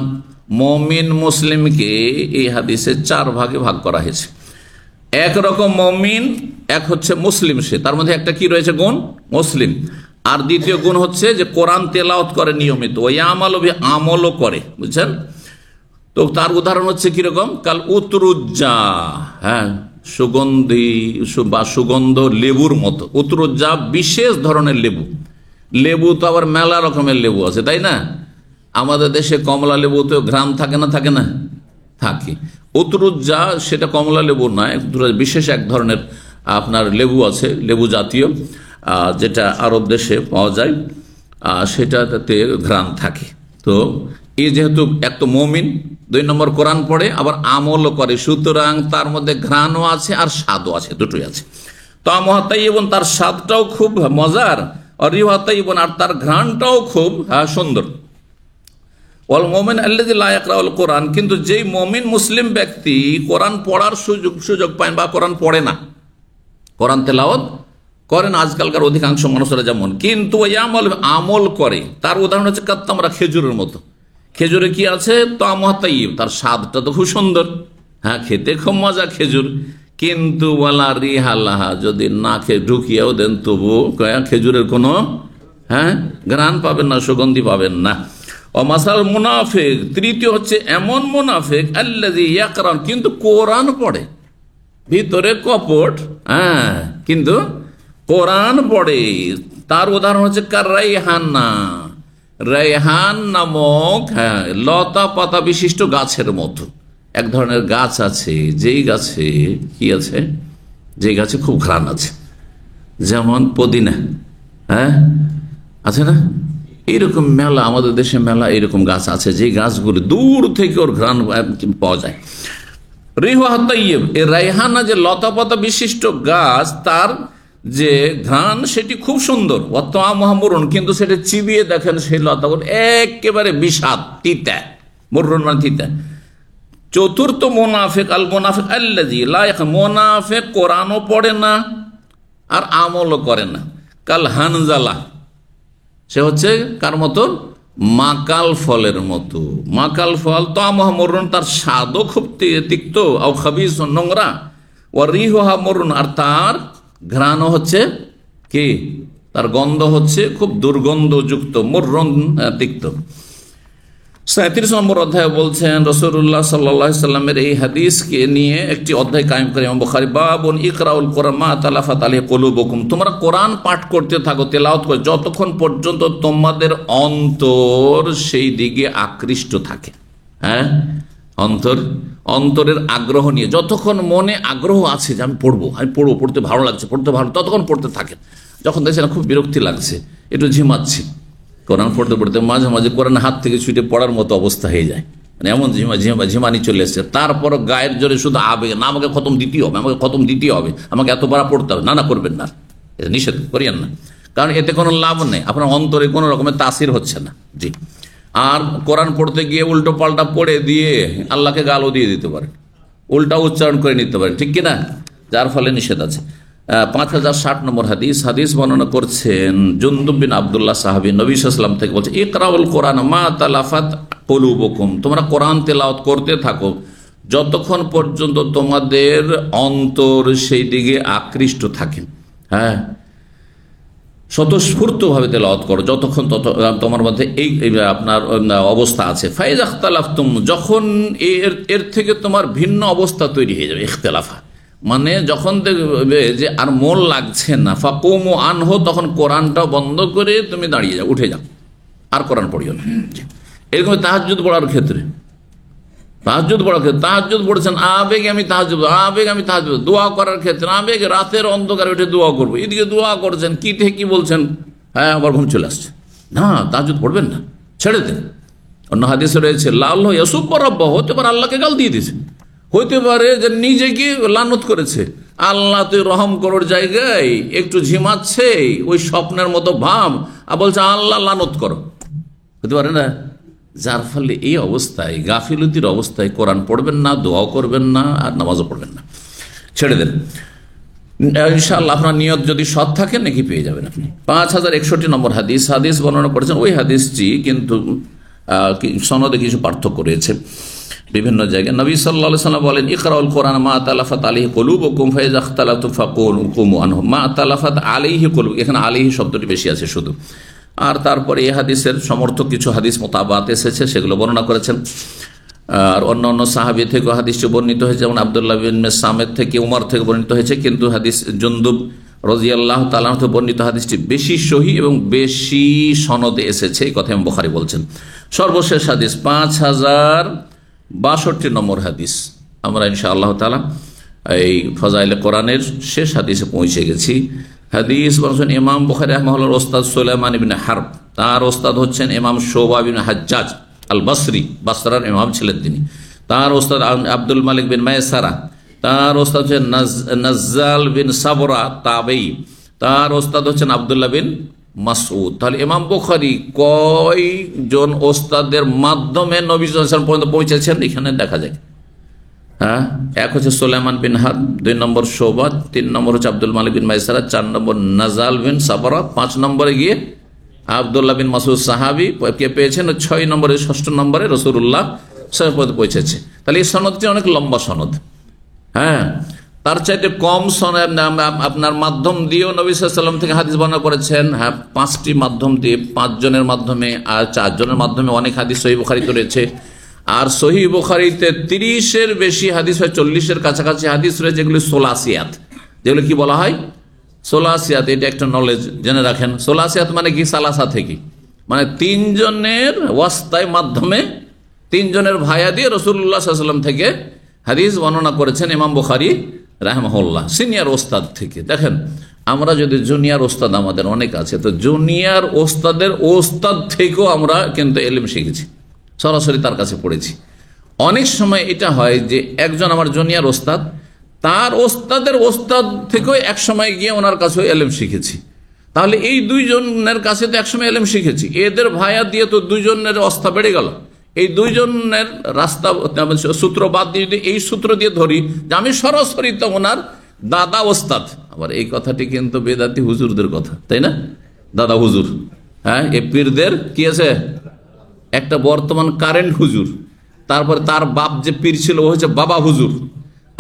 মুমিন মুসলিমকে এই হাদিসে 4 ভাগে ভাগ করা হয়েছে। এক রকম মুমিন, এক হচ্ছে মুসলিম, সে তার মধ্যে একটা কি রয়েছে গুণ? মুসলিম। আর দ্বিতীয় গুণ হচ্ছে যে কোরআন তেলাওয়াত করে নিয়মিত, ওই আমলও করে, বুঝছেন? তো তার উদাহরণ হচ্ছে কিরকম? কাল উতরুজ্জা, হ্যাঁ, সুগন্ধি বা সুগন্ধ লেবুর মতো। উতরুজ্জা বিশেষ ধরনের লেবু। লেবু তো আবার মেলা রকমের লেবু আছে, তাই না? আমাদের দেশে কমলা লেবু তো ঘ্রাণ থাকে না, থাকে না? থাকে। উতরুজ্জা সেটা কমলা লেবু নয়, বিশেষ এক ধরনের আপনার লেবু আছে, লেবু জাতীয়, যেটা আরব দেশে পাওয়া যায়, সেটাতে ঘ্রাণ থাকে। তো এই যেহেতু এক তো মুমিন, 2 নম্বর কোরআন পড়ে, আবার আমলও করে, সুতরাং তার মধ্যে ঘ্রাণও আছে আর স্বাদও আছে, দুটোই আছে। তো আমহাতাইবন, তার স্বাদটাও খুব মজার, আর রিহাতাইবন, আর তার ঘ্রাণটাও খুব সুন্দর। ওয়াল মুমিন আল্লাযী লা ইয়াকরাউল কোরআন, কিন্তু যেই মুমিন মুসলিম ব্যক্তি কোরআন পড়ার সুযোগ পায় বা কোরআন পড়ে না, কোরআন তেলাওয়াত করেন আজকালকার অধিকাংশ মানুষরা যেমন, কিন্তু ওই আমল করে, তার উদাহরণ হচ্ছে কাত্তামরা, খেজুরের মতো। খেজুরে কি আছে? তামাতাইব, তার স্বাদটা তো খুব সুন্দর, হ্যাঁ, খেতে খুব মজা খেজুর, কিন্তু ওয়ালা রিহালাহা, যদি না খেয়ে ঢুকিয়েও দেন তবু খেজুরের কোনো ঘ্রাণ পাবেন না, সুগন্ধি পাবেন না। ও মাসাল মুনাফিক, তৃতীয় হচ্ছে এমন মুনাফিক আল্লাযী ইয়াকরাউন, কিন্তু কোরআন পড়ে, ভিতরে কপট, কিন্তু কোরআন পড়ে। তার উদাহরণ হচ্ছে কার রাইহানা, রাইহান নামক লতা পাতা বিশিষ্ট গাছের মতো এক ধরনের গাছ আছে, যেই গাছে কি আছে? যে গাছে খুব ঘ্রাণ আছে, যেমন পুদিনা, আছে না? এইরকম মেলা, আমাদের দেশে মেলা এরকম গাছ আছে, যে গাছগুলো দূর থেকে ওর ঘ্রাণ পাওয়া যায়। রিহা তাইয়্যিব, এই রাইহানা যে লতা পাতা বিশিষ্ট গাছ, তার যে ঘ্রাণ সেটি খুব সুন্দর। ওয়াতামুরুন, কিন্তু সেটা চিবিয়ে দেখেন সেই লতাগুলো একেবারে বিষাদ, তিতা, মুররুন মানে তিতা। চতুর্থ মুনাফিক আল মুনাফিক আল্লাযী লা ইয়াকরাউ, মুনাফিক কোরআনও পড়ে না আর আমলও করে না। কাল হানজালা, সে হচ্ছে কার মতো? মাকাল ফলের মতো। মাকাল ফল তো আমরুন, তার স্বাদও খুব তিক্ত, আও খাবিস, নোংরা, ও রিহুহা মরুন, আর তার ঘ্রাণও হচ্ছে কি? তার গন্ধ হচ্ছে খুব দুর্গন্ধযুক্ত, মুররুন, তিক্ত। 37 নম্বর অধ্যায় বলছেন রাসূলুল্লাহ সাল্লাল্লাহু আলাইহি সাল্লামের এই হাদিসকে নিয়ে একটি অধ্যায় কায়েম করে ইমাম বুখারী, বাবুন ইকরাউল কোরআন মা তালাফাত আলাইহি কুলুবুকুম, তোমরা কোরআন পাঠ করতে থাকো, তেলাওয়াত করো, যতক্ষণ পর্যন্ত তোমাদের অন্তর সেই দিকে আকৃষ্ট থাকে। অন্তরের আগ্রহ নিয়ে, যতক্ষণ মনে আগ্রহ আছে যে আমি পড়বো পড়তে ভালো লাগছে, ততক্ষণ পড়তে থাকেন। যখন দেখছেন খুব বিরক্তি লাগছে, একটু ঝিমাচ্ছি, কোরআন পড়তে পড়তে মাঝে মাঝে কোরআন হাত থেকে ছুটে পড়ার মতো অবস্থা হয়ে যায়, মানে এমন ঝিমানি চলে এসছে, তারপর গায়ের জোরে শুধু আবেগ, না আমাকে খতম দিতে হবে, আমাকে এত বার পড়তে হবে, না করবেন না, এটা নিষেধ করিয়েন না, কারণ এতে কোনো লাভ নেই, আপনার অন্তরে কোনো রকমের তাসির হচ্ছে না। জি। আর কোরআন পড়তে গিয়ে উল্টো পাল্টা পড়ে দিয়ে আল্লাহকে গালও দিয়ে দিতে পারেন, উল্টা উচ্চারণ করে নিতে পারেন, ঠিক কিনা, যার ফলে নিষেধ আছে। 5060 নম্বর হাদিস বর্ণনা করছেন জুনদুব বিন আব্দুল্লাহ সাহাবী, নবী সাল্লাল্লাহু আলাইহি ওয়াসাল্লাম থেকে বলছে, ইকরাউল কোরআন মা তালাফাত কুলুবুকুম, তোমরা কোরআন তেলাওয়াত করতে থাকো যতক্ষণ পর্যন্ত তোমাদের অন্তর সেই দিকে আকৃষ্ট থাকে। হ্যাঁ, স্বতঃস্ফূর্তভাবে তেলাওয়াত করো যতক্ষণ তোমার মধ্যে এই আপনার অবস্থা আছে। ফাইজ ইখতালাফতুম, যখন এর থেকে তোমার ভিন্ন অবস্থা তৈরি হয়ে যাবে, ইখতিলাফা মানে যখন দেখবে যে আর মন লাগছে না, ফাকুমু আনহু, তখন কোরআনটা বন্ধ করে তুমি দাঁড়িয়ে যাও, উঠে যাও, আর কোরআন পড়িও না। এরকম তাহাজ্জুদ পড়ার ক্ষেত্রে, তাহাজ্জুদ পড়ছেন আবেগে, আমি তাহাজ্জুদ, দোয়া করার ক্ষেত্রে আবেগে, রাতের অন্ধকারে উঠে দোয়া করবো, এদিকে দোয়া করছেন, কি বলছেন, হ্যাঁ আবার ঘুম চলে আসছে, না তাহাজ্জুদ পড়বেন না, ছেড়ে দেন। অন্য হাদিসে রয়েছে লাল্লাহ ইয়াসুব্বু রাব্বাহু, হতে পারে আল্লাহকে গাল দিয়ে দিয়েছে, হইতে পারে যে নিজেকে লানত করেছে, আল্লাহ তুই রহম করার জায়গায় একটু ঝিমাচ্ছে, ওই স্বপ্নের মতো ভাব, আর বলছে আল্লাহ লানত করো, হতে পারে না। যার ফলে এই অবস্থায়, গাফিলতির অবস্থায় কোরআন পড়বেন না, দোয়াও করবেন না, আর নামাজও পড়বেন না, ছেড়ে দেন। ইনশাআল্লাহ আপনার নিয়ত যদি সৎ থাকে নাকি পেয়ে যাবেন আপনি। 5061 নম্বর হাদিস বর্ণনা করেছেন, ওই হাদিসটি কিন্তু সনদে কিছু পার্থক্য রয়েছে বিভিন্ন জায়গায়। নবী সাল্লাল্লাহু আলাইহি ওয়াসাল্লাম বলেন, ইকরাউল কোরআন মা তালাফাত আলাইহি কুলুবুকুম ফাইযা ইখতালাফতুম ফাকুমু আনহু, মা তালাফাত আলাইহি কুলুব, এখানে আলাইহি শব্দটি বেশি আছে শুধু। আর তারপরে এই হাদিসের সমর্থক কিছু হাদিস মোতাবাত এসেছে, সেগুলো বর্ণনা করেছেন। আর অন্য সাহাবী থেকে হাদিসটি বর্ণিত হয়েছে, যেমন আব্দুল্লাহ বিন সামেদ থেকে, উমর থেকে বর্ণিত হয়েছে, কিন্তু হাদিস জুনদুব রাদিয়াল্লাহু তাআলা থেকে বর্ণিত হাদিসটি বেশি সহিহ এবং বেশি সনদে এসেছে, এই কথা ইমাম বুখারী বলছেন। সর্বশেষ হাদিস 5062 নম্বর হাদিস, আমরা ইনশাআল্লাহ তাআলা এই ফজাইলে কোরআনের শেষ হাদিসে পৌঁছে গেছি। হাদিস বলছেন ইমাম বুখারী রাহিমাহুল্লাহর ওস্তাদ সুলাইমান ইবনে হারব, তার ওস্তাদ হচ্ছেন ইমাম শুবা ইবনে হাজ্জাজ আল বসরি, বসরার ইমাম ছিলেন তিনি। তার ওস্তাদ আব্দুল মালিক বিন মায়সারা, তার ওস্তাদ হচ্ছেন নাজ্জাল বিন সাবরা তাবেই, তার ওস্তাদ হচ্ছেন আব্দুল্লাহ বিন মাসউদ। তাহলে ইমাম বুখারী কয়জন ওস্তাদের মাধ্যমে নবী সাল্লাল্লাহু আলাইহি ওয়াসাল্লাম পর্যন্ত পৌঁছেছেন এখানে দেখা যায়। হ্যাঁ, এক হচ্ছে সুলাইমান বিন হারব, 2 নম্বর শুবা, 3 নম্বর হচ্ছে আব্দুল মালিক বিন মায়সারা, 4 নম্বর নাজাল বিন সাবরা, 5 নম্বরে গিয়ে আব্দুল্লাহ বিন মাসউদ সাহাবী কে পেয়েছেন, 6 নম্বরে 6 নম্বরে রাসূলুল্লাহ সাল্লাল্লাহু আলাইহি ওয়াসাল্লাম পৌঁছেছে। তাহলে এই সনদটি অনেক লম্বা সনদ। হ্যাঁ, তার চাইতে কম সনদ আপনার মাধ্যম দিয়েও নবী সাল্লাল্লাহু আলাইহি ওয়াসাল্লাম থেকে হাদিস বর্ণনা করেছেন। হ্যাঁ, 5টি মাধ্যম দিয়ে, 5 জনের মাধ্যমে আর 4 জনের মাধ্যমে অনেক হাদিস সহিহ বুখারীতে রয়েছে। আর সহিহ বুখারীতে 30-এর বেশি হাদিস হয়, 40-এর কাছাকাছি হাদিস রয়েছে, যেগুলি সোলাসিয়াত, যেগুলো কি বলা হয় সোলাসিয়াত। এটা একটা নলেজ জেনে রাখেন। সোলাসিয়াত মানে কি, সালাসা থেকে, মানে 3 জনের ওয়াস্তায় মাধ্যমে, 3 জনের ভায়া দিয়ে রাসূলুল্লাহ সাল্লাল্লাহু আলাইহি ওয়াসাল্লাম থেকে হাদিস বর্ণনা করেছেন ইমাম বুখারী রাহিমাহুল্লাহ, সিনিয়র ওস্তাদ থেকে। দেখেন, আমরা যদি জুনিয়র ওস্তাদ আমাদের অনেক আছে, তো জুনিয়র ওস্তাদের ওস্তাদ থেকেও আমরা কিন্তু ইলম শিখেছি, সরাসরি তার কাছে পড়েছি। অনেক সময় এটা হয় যে একজন আমার জুনিয়র ওস্তাদ, তার ওস্তাদের ওস্তাদ থেকেও এক সময় গিয়ে ওনার কাছেও ইলম শিখেছি। তাহলে এই 2 জনের কাছে তো একসময় ইলম শিখেছি, এদের ভায়া দিয়ে তো 2 জনের অবস্থা বেড়ে গেল। এই 2 জনের রাস্তা সূত্র বাদ দিয়ে যদি এই সূত্র দিয়ে ধরি যে আমি সরাসরি তো ওনার দাদা ওস্তাদ, আবার এই কথাটি কিন্তু বেদাতি হুজুরদের কথা, তাই না, দাদা হুজুর। হ্যাঁ, এই পীরদের কি আছে, একটা বর্তমান কারেন্ট হুজুর, তারপরে তার বাপ যে পীর ছিল ও হচ্ছে বাবা হুজুর,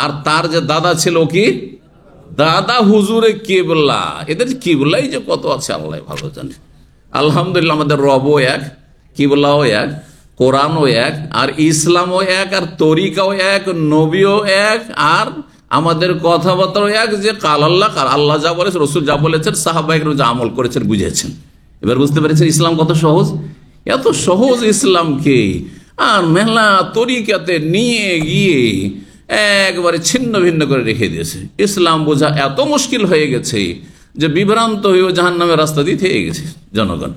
আর তার যে দাদা ছিল কি দাদা হুজুরে কিবলা। এদের কিবলাই যে কত আছে আল্লাহ ভালো জানে। আলহামদুলিল্লাহ, আমাদের রবও এক, কিবলাও এক, কোরআনও এক, আর ইসলামও এক, আর তরিকাও এক, নবীও এক, আর আমাদের কথাবার্তাও এক, যে কাল আল্লাহ যা বলেছে, রসুল যা বলেছেন, সাহাবায়ে কেরাম যা আমল করেছেন, বুঝেছেন। এবার বুঝতে পেরেছেন ইসলাম কত সহজ। এত সহজ ইসলামকে আর মেলা তরিকাতে নিয়ে গিয়ে একবারে ছিন্ন ভিন্ন করে রেখে দিয়েছে। ইসলাম বোঝা এত মুশকিল হয়ে গেছে যে বিভ্রান্ত হয়েও জাহান্নামের রাস্তা দিয়ে থেকে গেছে জনগণ।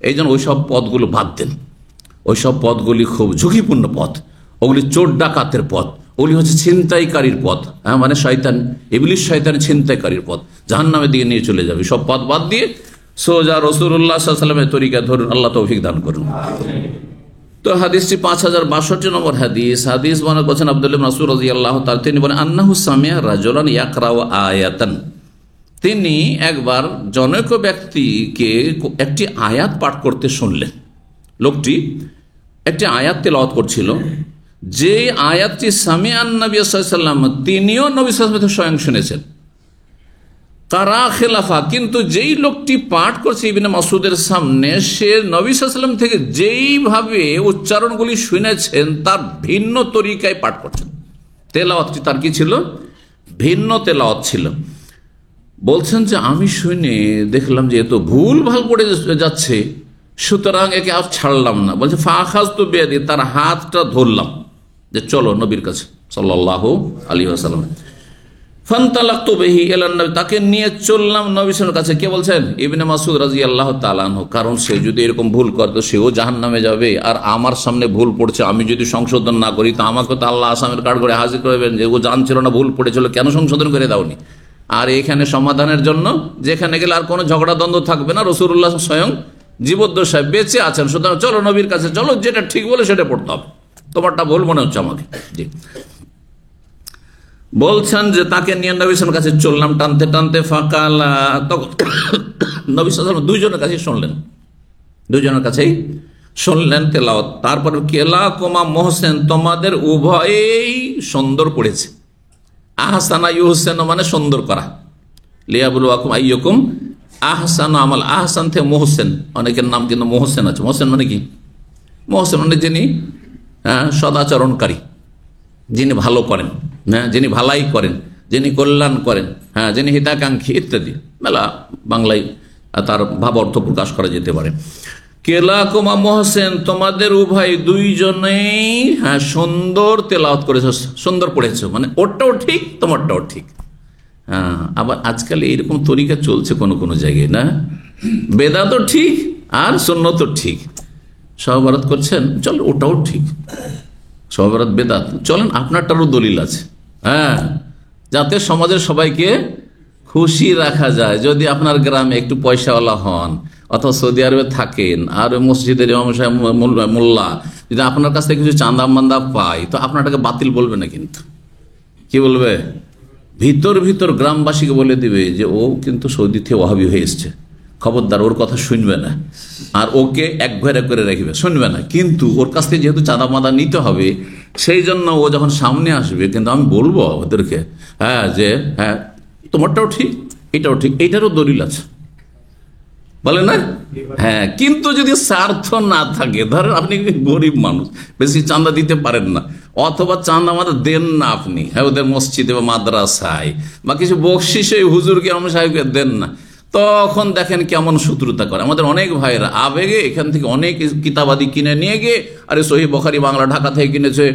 এই জন্য ওইসব পথগুলো বাদ দেন। ওইসব পথগুলি খুব ঝুঁকিপূর্ণ পথ, ওগুলি চোর ডাকাতের পথ, ওগুলি হচ্ছে ছিনতাইকারীর পথ। হ্যাঁ, মানে শয়তান, ইবলিস শয়তান ছিনতাইকারীর পথ, জাহান্নামের দিকে নিয়ে চলে যাবে। সব পথ বাদ দিয়ে সোজা রাসূলুল্লাহ সাল্লাল্লাহু আলাইহি ওয়াসাল্লামের তরিকা ধরুন, আল্লাহ তৌফিক দান করুন। তো হাদিসটি 5062 নম্বর হাদিস। হাদিস বর্ণনা করেছেন আব্দুল্লাহ ইবনে মাসউদ রাদিয়াল্লাহু তাআলা, তিনি বলেন আন্নাহু সামিআ রাজুলান ইয়াকরাউ আয়াতান, তিনি একবার জনৈক ব্যক্তিকে একটি আয়াত পাঠ করতে শুনলেন। লোকটি একটি আয়াত তেলাওয়াত করছিল, যে আয়াতটি সামিআন নবী সাল্লাল্লাহু আলাইহি ওয়াসাল্লাম, তিনিও নবী সাল্লাল্লাহু আলাইহি ওয়াসাল্লাম স্বয়ং শুনেছেন। কারা খেলাফা, কিন্তু যেই লোকটি পাঠ করছে ইবনে মাসউদের সামনে, সে নবী সাল্লাল্লাহু আলাইহি ওয়াসাল্লাম থেকে যেইভাবে উচ্চারণগুলি শুনেছেন তার ভিন্ন তরিকায় পাঠ করছেন। তেলাওয়াতটি তার কি ছিল? ভিন্ন তেলাওয়াত ছিল। বলছেন যে আমি শুনে দেখলাম যে এ তো ভুল ভাল করে যাচ্ছে, সুতরাং একে আর ছাড়লাম না। বলছে ফাখাযতু বিয়াদি, তার হাতটা ধরলাম যে চলো নবীর কাছে সাল্লাল্লাহু আলাইহি ওয়াসাল্লাম। ফান্তালাকতু বিহি ইলা নবী, তাকে নিয়ে চললাম নবীর কাছে। কে বলছেন? ইবনে মাসউদ রাদিয়াল্লাহু তাআলা আনহু। কারণ সে যদি এরকম ভুল করতো সেও জাহান্নামে যাবে, আর আমার সামনে ভুল পড়ছে, আমি যদি সংশোধন না করি তো আমাকে তো আল্লাহ আসামের কাঠ করে হাজির করবেন যে ও জানছিল না ভুল পড়েছিল, কেন সংশোধন করে দাওনি। আর এখানে সমাধানের জন্য যেখানে গেলে আর কোনো ঝগড়া দ্বন্দ্ব থাকবে না, রাসূলুল্লাহ স্বয়ং জীবদ্দশায় বেঁচে আছেন, সুতরাং চলো নবীর কাছে চলো, যেটা ঠিক বলে সেটা পড়তে হবে, তোমারটা ভুল মনে হচ্ছে আমাকে। জি, বলছেন যে তাকে নিয়ে নবীর কাছে চললাম টানতে টানতে। ফাকালা, তখন নবী সাল্লাল্লাহু আলাইহি ওয়াসাল্লাম দুইজনের কাছেই শুনলেন, দুইজনের কাছেই শুনলেন তেলাওয়াত। তারপরে কেলাকুমা মুহসিন, তোমাদের উভয়েই সুন্দর পড়েছে। আহসানা ইউহসিনু মানে সুন্দর করা, লিয়াবলুয়াকুম আইয়ুকুম আহসানু আমাল। আহসান থেকে মুহসিন, অনেকের নাম কিন্তু মুহসিন আছে। মুহসিন মানে কি? মুহসিন মানে যিনি সদাচরণকারী, যিনি ভালো করেন, হ্যাঁ, যিনি ভালাই করেন, যিনি কল্যাণ করেন, হ্যাঁ, যিনি হিতাকাঙ্ক্ষী ইত্যাদি মেলা বাংলায় তার ভাব অর্থ প্রকাশ করা যেতে পারে। কেলাকুমা মুহসিন, তোমাদের উভয় দুইজনেই হ্যাঁ সুন্দর তেলাওয়াত করেছ, সুন্দর পড়েছ, মানে ওরটাও ঠিক তোমারটাও ঠিক। হ্যাঁ, আবার আজকাল এইরকম তরিকা চলছে কোনো কোনো জায়গায়, না বেদাতও ঠিক আর সুন্নতও ঠিক। সহবরাত করছেন, চল ওটাও ঠিক, সহবরাত বেদাত, চলেন আপনারটারও দলিল আছে, হ্যাঁ, যাতে সমাজের সবাইকে খুশি রাখা যায়। যদি আপনার গ্রামে একটু পয়সাওয়ালা হন অথবা সৌদি আরবে থাকেন আর মসজিদের ইমাম সাহেব মোল্লা যদি আপনার কাছ থেকে কিছু চাঁদা মান্দা পায় তো আপনারটাকে বাতিল বলবে না, কিন্তু কি বলবে? ভিতর ভিতর গ্রামবাসীকে বলে দিবে যে ও কিন্তু সৌদি থেকে ওয়াহাবি হয়ে এসছে, খবরদার ওর কথা শুনবে না, আর ওকে এক ঘরে করে রাখবে, শুনবে না। কিন্তু ওর কাছ থেকে যেহেতু চাঁদা মাদা নিতে হবে, সেই জন্য ও যখন সামনে আসবে কিন্তু আমি বলবো ওদেরকে, হ্যাঁ, যে হ্যাঁ তোমারটাও ঠিক এটাও ঠিক, এইটারও দলিল আছে, বলে না? হ্যাঁ, কিন্তু যদি স্বার্থ না থাকে, ধরেন আপনি গরিব মানুষ, বেশি চাঁদা দিতে পারেন না, অথবা চাঁদা আমাদের দেন না আপনি, হ্যাঁ, ওদের মসজিদে বা মাদ্রাসায় বা কিছু বকশিসে হুজুরকে ইমাম সাহেবকে দেন না, তখন দেখেন কেমন শত্রুতা করে। আমাদের অনেক ভাইয়েরা আবেগে এখান থেকে অনেক কিতাবাদি কিনে নিয়ে গিয়ে, আরে সহিহ বুখারী বাংলা ঢাকা থেকে কিনেছে,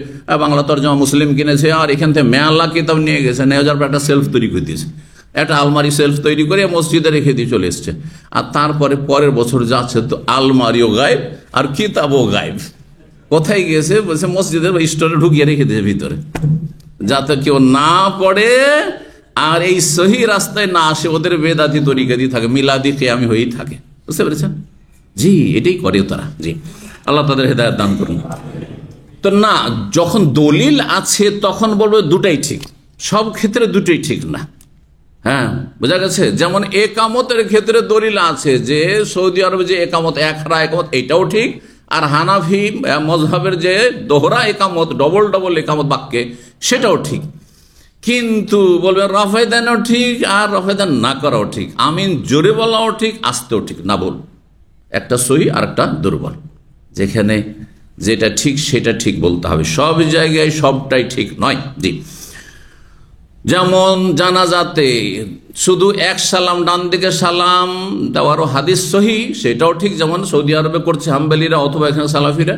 বাংলা তরজমা মুসলিম কিনেছে, আর এখান থেকে মেলা কিতাব নিয়ে গেছে, নিয়ে যাওয়ার পর একটা সেলফ তৈরি করে দিয়েছে, একটা আলমারি সেলফ তৈরি করে মসজিদে রেখে দিয়ে চলে এসছে। আর তারপরে পরের বছর যাচ্ছে তো আলমারিও গায়েব আর কিতাবও গায়েব। কোথায় গিয়েছে? বলছে মসজিদের স্টোরে ঢুকিয়ে রেখে দিয়েছে ভিতরে, যাতে কেউ না পড়ে আর এই সহি রাস্তায় না আসে, ওদের বেদাতি তরিকা দিয়ে থাকে, মিলাদি কিয়ামি হয়েই থাকে। বুঝতে পেরেছেন? জি, এটাই করে তারা। জি, আল্লাহ তাদের হেদায়েত দান করুন। তো না, যখন দলিল আছে তখন বলবো দুটাই ঠিক, সব ক্ষেত্রে দুটোই ঠিক না। হ্যাঁ, বোঝা গেছে? যেমন একামতের ক্ষেত্রে দলিল আছে যে সৌদি আরবে যে একামত, একরা একামত, এইটাও ঠিক, আর হানাফি মজহাবের যে দোহরা একামত, ডবল ডবল একামত বাক্যে, সেটাও ঠিক। কিন্তু বলবে রফায়দানও ঠিক আর রফায়দান না করাও ঠিক, আমিন জোরে বলাও ঠিক, আসতেও ঠিক, না বল, একটা সহি আর একটা দুর্বল। যেখানে যেটা ঠিক সেটা ঠিক বলতে হবে, সব জায়গায় সবটাই ঠিক নয়। জি, যেমন জানাজাতে শুধু এক সালাম, ডান দিকে সালাম দেওয়ারও হাদিস সহি, সেটাও ঠিক, যেমন সৌদি আরবে করছে হাম্বলিরা অথবা এখানে সালাফিরা।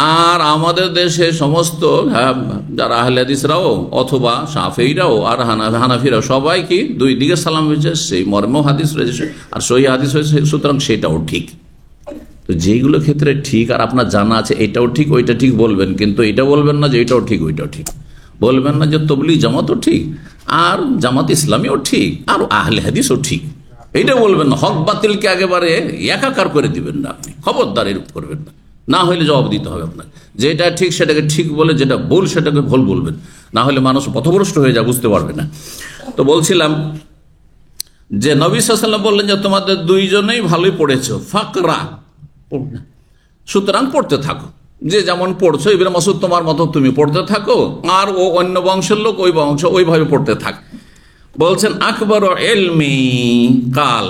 আর আমাদের দেশে সমস্ত যারা আহলে হাদিসরাও অথবা শাফিঈরাও আর হানাফিরাও সবাই কি দুই দিকে সালাম হয়েছে, সেই মর্ম হাদিস রয়েছে আর সহি হাদিস রয়েছে, সুতরাং সেটাও ঠিক। তো যেগুলো ক্ষেত্রে ঠিক আর আপনার জানা আছে এটাও ঠিক ওইটা ঠিক বলবেন, কিন্তু এটা বলবেন না যে এটাও ঠিক ওইটাও ঠিক, বলবেন না যে তবলিগ জামাতও ঠিক আর জামাত ইসলামীও ঠিক আর আহলে হাদিসও ঠিক, এইটা বলবেন না। হক বাতিলকে একেবারে একাকার করে দিবেন না, আপনি খবরদার এরূপ করবেন না, না হলে জবাব দিতে হবে আপনার। যেটা ঠিক সেটাকে ঠিক বলে, যেটা ভুল সেটাকে ভুল বলবেন, না হলে মানুষ পথভ্রষ্ট হয়ে যায়, বুঝতে পারবে না। তো বলছিলাম যে নবী সাল্লাল্লাহু আলাইহি ওয়াসাল্লাম বললেন যে তোমাদের দুইজনেই ভালোই পড়েছো, ফাকরা, সুতরাং পড়তে থাকো, যে যেমন পড়ছো ইবনে মাসউদ তোমার মতো তুমি পড়তে থাকো, আর ও অন্য বংশের লোক ওই বংশ ওইভাবে পড়তে থাক। বলছেন আকবর ইলমি কাল,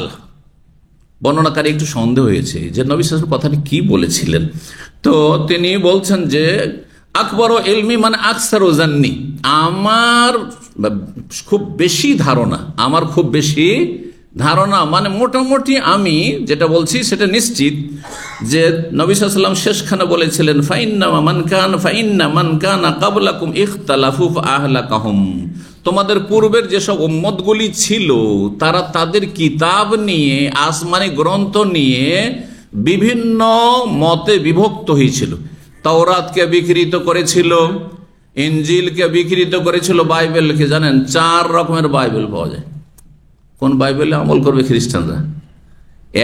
বর্ণনাকারী একটু সন্দেহ হয়েছে যে নবী সাল্লাল্লাহু আলাইহি ওয়াসাল্লাম কথাটি কি বলেছিলেন। তো তিনি বলছেন যে আকবর ইলমি মানে আকসারু জান্নি, আমার খুব বেশি ধারণা, আমার খুব বেশি ধারণা মানে মোটামুটি আমি যেটা বলছি সেটা নিশ্চিত যে নবী সাল্লাল্লাহু আলাইহি ওয়াসাল্লাম শেষখানে বলেছিলেন ফাইন্না মান কানা ক্বাবলাকুম ইখতালাফু ফাআহলাকাহুম, তোমাদের পূর্বের যেসব উম্মতগুলি ছিল তারা তাদের কিতাব নিয়ে, আসমানি গ্রন্থ নিয়ে বিভিন্ন মতে বিভক্ত হয়েছিল। তাওরাতকে বিকৃত করেছিল, ইনজিলকে বিকৃত করেছিল, বাইবেলকে জানেন 4 রকমের বাইবেল পাওয়া যায়। কোন বাইবেলে আমল করবে খ্রিস্টানরা?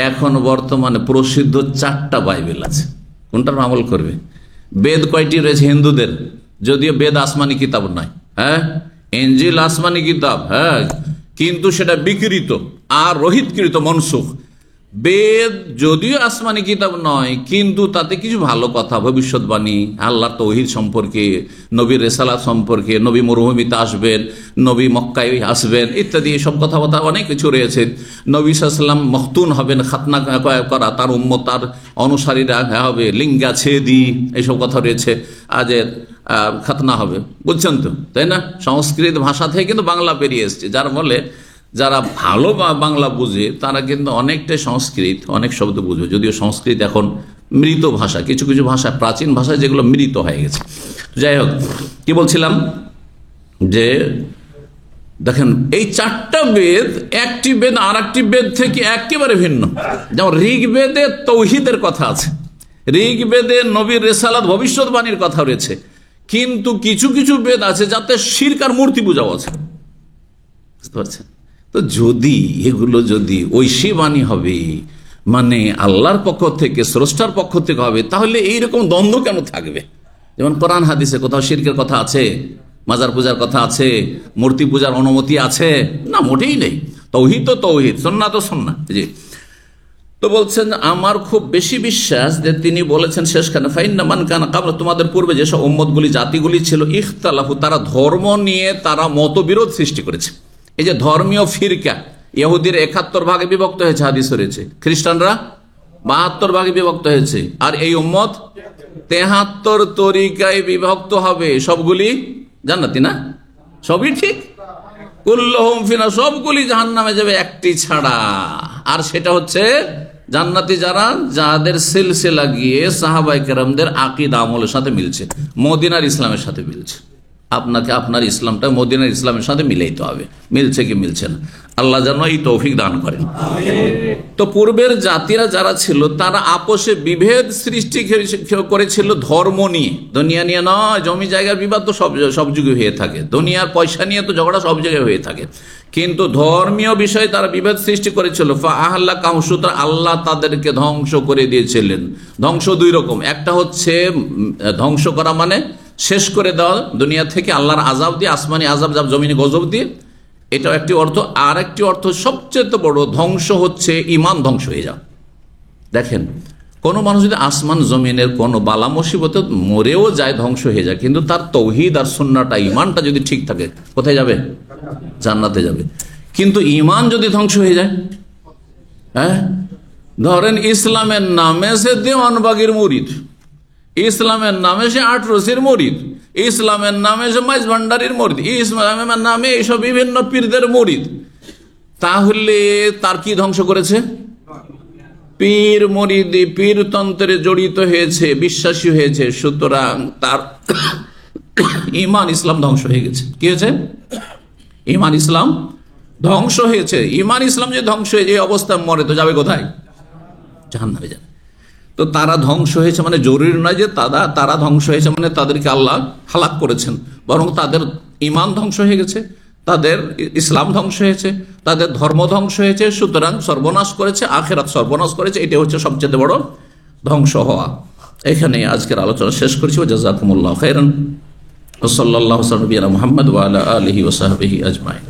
এখন বর্তমানে প্রসিদ্ধ 4টা বাইবেল আছে, কোনটার আমল করবে? বেদ কয়টি রয়েছে হিন্দুদের? যদিও বেদ আসমানি কিতাব নয়, হ্যাঁ, ইনজিল আসমানি কিতাব, হ্যাঁ, কিন্তু সেটা বিকৃত আর রহিতকৃত, মনসুখ। বেদ যদিও আসমানি কিতাব নয়, কিন্তু তাতে কিছু ভালো কথা, ভবিষ্যৎবাণী, আল্লাহর তৌহিদ সম্পর্কে, নবীর রেসালাত সম্পর্কে, নবী মরুভূমিতে আসবেন, নবী মক্কায় আসবেন ইত্যাদি এসব কথাবার্তা অনেক কিছু রয়েছে। নবী সাল্লাল্লাহু আলাইহি ওয়াসাল্লাম মখতুন হবেন, খাতনা করা, তার উম্মত তার অনুসারীরা হবে লিঙ্গা ছেদি, এইসব কথা রয়েছে। আজ খাতনা হবে, বুঝছেন তো, তাই না? সংস্কৃত ভাষা থেকে কিন্তু বাংলা বেরিয়ে এসছে, যার ফলে যারা ভালো বাংলা বুঝে তারা কিন্তু অনেকটাই সংস্কৃত, অনেক শব্দ বুঝবে, যদিও সংস্কৃত এখন মৃত ভাষা, কিছু কিছু ভাষা প্রাচীন ভাষা যেগুলো মৃত হয়ে গেছে। যাই হোক, কি বলছিলাম যে দেখেন এই 4টা বেদ, একটি বেদ আর একটি বেদ থেকে একেবারে ভিন্ন। যেমন ঋগ্বেদে তৌহিদের কথা আছে, ঋগ্বেদে নবীর রেসালাত ভবিষ্যৎবাণীর কথা রয়েছে, কিন্তু কিছু কিছু বেদ আছে যাতে শিরক আর মূর্তি পূজাও আছে, বুঝতে পারছেন? তো যদি এগুলো যদি ঐশী বাণী হবে, মানে আল্লাহর পক্ষ থেকে, স্রষ্টার পক্ষ থেকে হবে, তাহলে এইরকম দ্বন্দ্ব কেন থাকবে? যেমন কোরআন হাদিসে কোথাও শিরকের কথা আছে, মাজার পূজার কথা আছে, মূর্তি পূজার অনুমতি আছে? না, মোটেই নেই। তৌহিদ তো তৌহিদ, সুন্নাহ তো সুন্নাহ। জি, তো বলছেন আমার খুব বেশি বিশ্বাস যে তিনি বলেছেন শেষখানে ফাইন্না মান কানা ক্বাবলা, তোমাদের পূর্বে যেসব উম্মতগুলি, জাতিগুলি ছিল, ইখতালাফু, তারা ধর্ম নিয়ে তারা মতবিরোধ সৃষ্টি করেছে। এই যে ধর্মীয় ফিরকা, ইহুদির 71 ভাগে বিভক্ত হয়েছে, হাদিস রয়েছে, খ্রিস্টানরা 72 ভাগে বিভক্ত হয়েছে, আর এই উম্মত 73 তরিকায় বিভক্ত হবে। সবগুলি জান্নাতি না? সবই ঠিক, কুল্লুহুম ফিন্নার, সবগুলি জাহান্নামে যাবে একটি ছাড়া। আর সেটা হচ্ছে জান্নাতি যারা, যাদের সিলসিলা গিয়ে সাহাবায়ে কেরামদের আকীদা আমলের সাথে মিলছে, মদিনার ইসলামের সাথে মিলছে। আপনাকে আপনার ইসলামটা মদিনার ইসলামের সাথে মিলাইতে হবে, মিলছে কি মিলছে না, আল্লাহ যেন এই তৌফিক দান করেন। তো পূর্বের জাতিরা যারা ছিল তারা আপোষে বিভেদ সৃষ্টি করেছিল ধর্ম নিয়ে, দুনিয়া নিয়ে নয়। জমি জায়গার বিবাদ তো সব যুগে হয়ে থাকে, দুনিয়ার পয়সা নিয়ে তো ঝগড়া সব জায়গায় হয়ে থাকে, কিন্তু ধর্মীয় বিষয়ে তারা বিভেদ সৃষ্টি করেছিল। ফাআহলাকাহুম, সুতরাং আল্লাহ তাদেরকে ধ্বংস করে দিয়েছিলেন। ধ্বংস 2 রকম, একটা হচ্ছে ধ্বংস করা মানে শেষ করে দেওয়া দুনিয়া থেকে, আল্লাহর আযাব দিয়ে, আসমানি আযাব, জমিনে গজব দিয়ে, এটাও একটি অর্থ। আর একটি অর্থ সবচেয়ে বড় ধ্বংস হচ্ছে ঈমান ধ্বংস হয়ে যাও। দেখেন, কোনো মানুষ যদি আসমান জমিনের কোনো বালা মুসিবতে মরেও যায়, ধ্বংস হয়ে যায়, কিন্তু তার তৌহিদ আর সুন্নাহটা, ঈমানটা যদি ঠিক থাকে, কোথায় যাবে? জান্নাতে যাবে। কিন্তু ঈমান যদি ধ্বংস হয়ে যায়, হ্যাঁ, ধরেন ইসলামের নামে সে দেওয়ানবাগির মুরিদ, ইসলামের নামে সে আটরসির মুরিদ, ইসলামের নামে সে মাইজ ভান্ডারির মুরিদ, ইসলামের নামে এইসব বিভিন্ন পীরদের মুরিদ, তাহলে তার কি ধ্বংস করেছে? পীর মরিদি পীরতন্ত্রে জড়িত হয়েছে, বিশ্বাসী হয়েছে, সুতরাং তার ঈমান ইসলাম ধ্বংস হয়ে গেছে। কি হয়েছে? ঈমান ইসলাম ধ্বংস হয়েছে। ঈমান ইসলাম যে ধ্বংস হয়ে যে অবস্থায় মরে তো যাবে কোথায়? জাহান্নামে যাবে। তো তারা ধ্বংস হয়েছে মানে জরুরি নয় যে তারা ধ্বংস হয়েছে মানে তাদেরকে আল্লাহ হালাক করেছেন, বরং তাদের ঈমান ধ্বংস হয়ে গেছে, তাদের ইসলাম ধ্বংস হয়েছে, তাদের ধর্ম ধ্বংস হয়েছে। সুতরাং সর্বনাশ করেছে, আখিরাত সর্বনাশ করেছে। এটা হচ্ছে সবচেয়ে বড় ধ্বংস হওয়া। এখানে আজকের আলোচনা শেষ করছি। জাযাকুমুল্লাহু খাইরান। ওয়া সাল্লাল্লাহু আলা নবিয়িনা মুহাম্মদ ওয়া আলা আলিহি ওয়া সাহবিহি আজমাইন।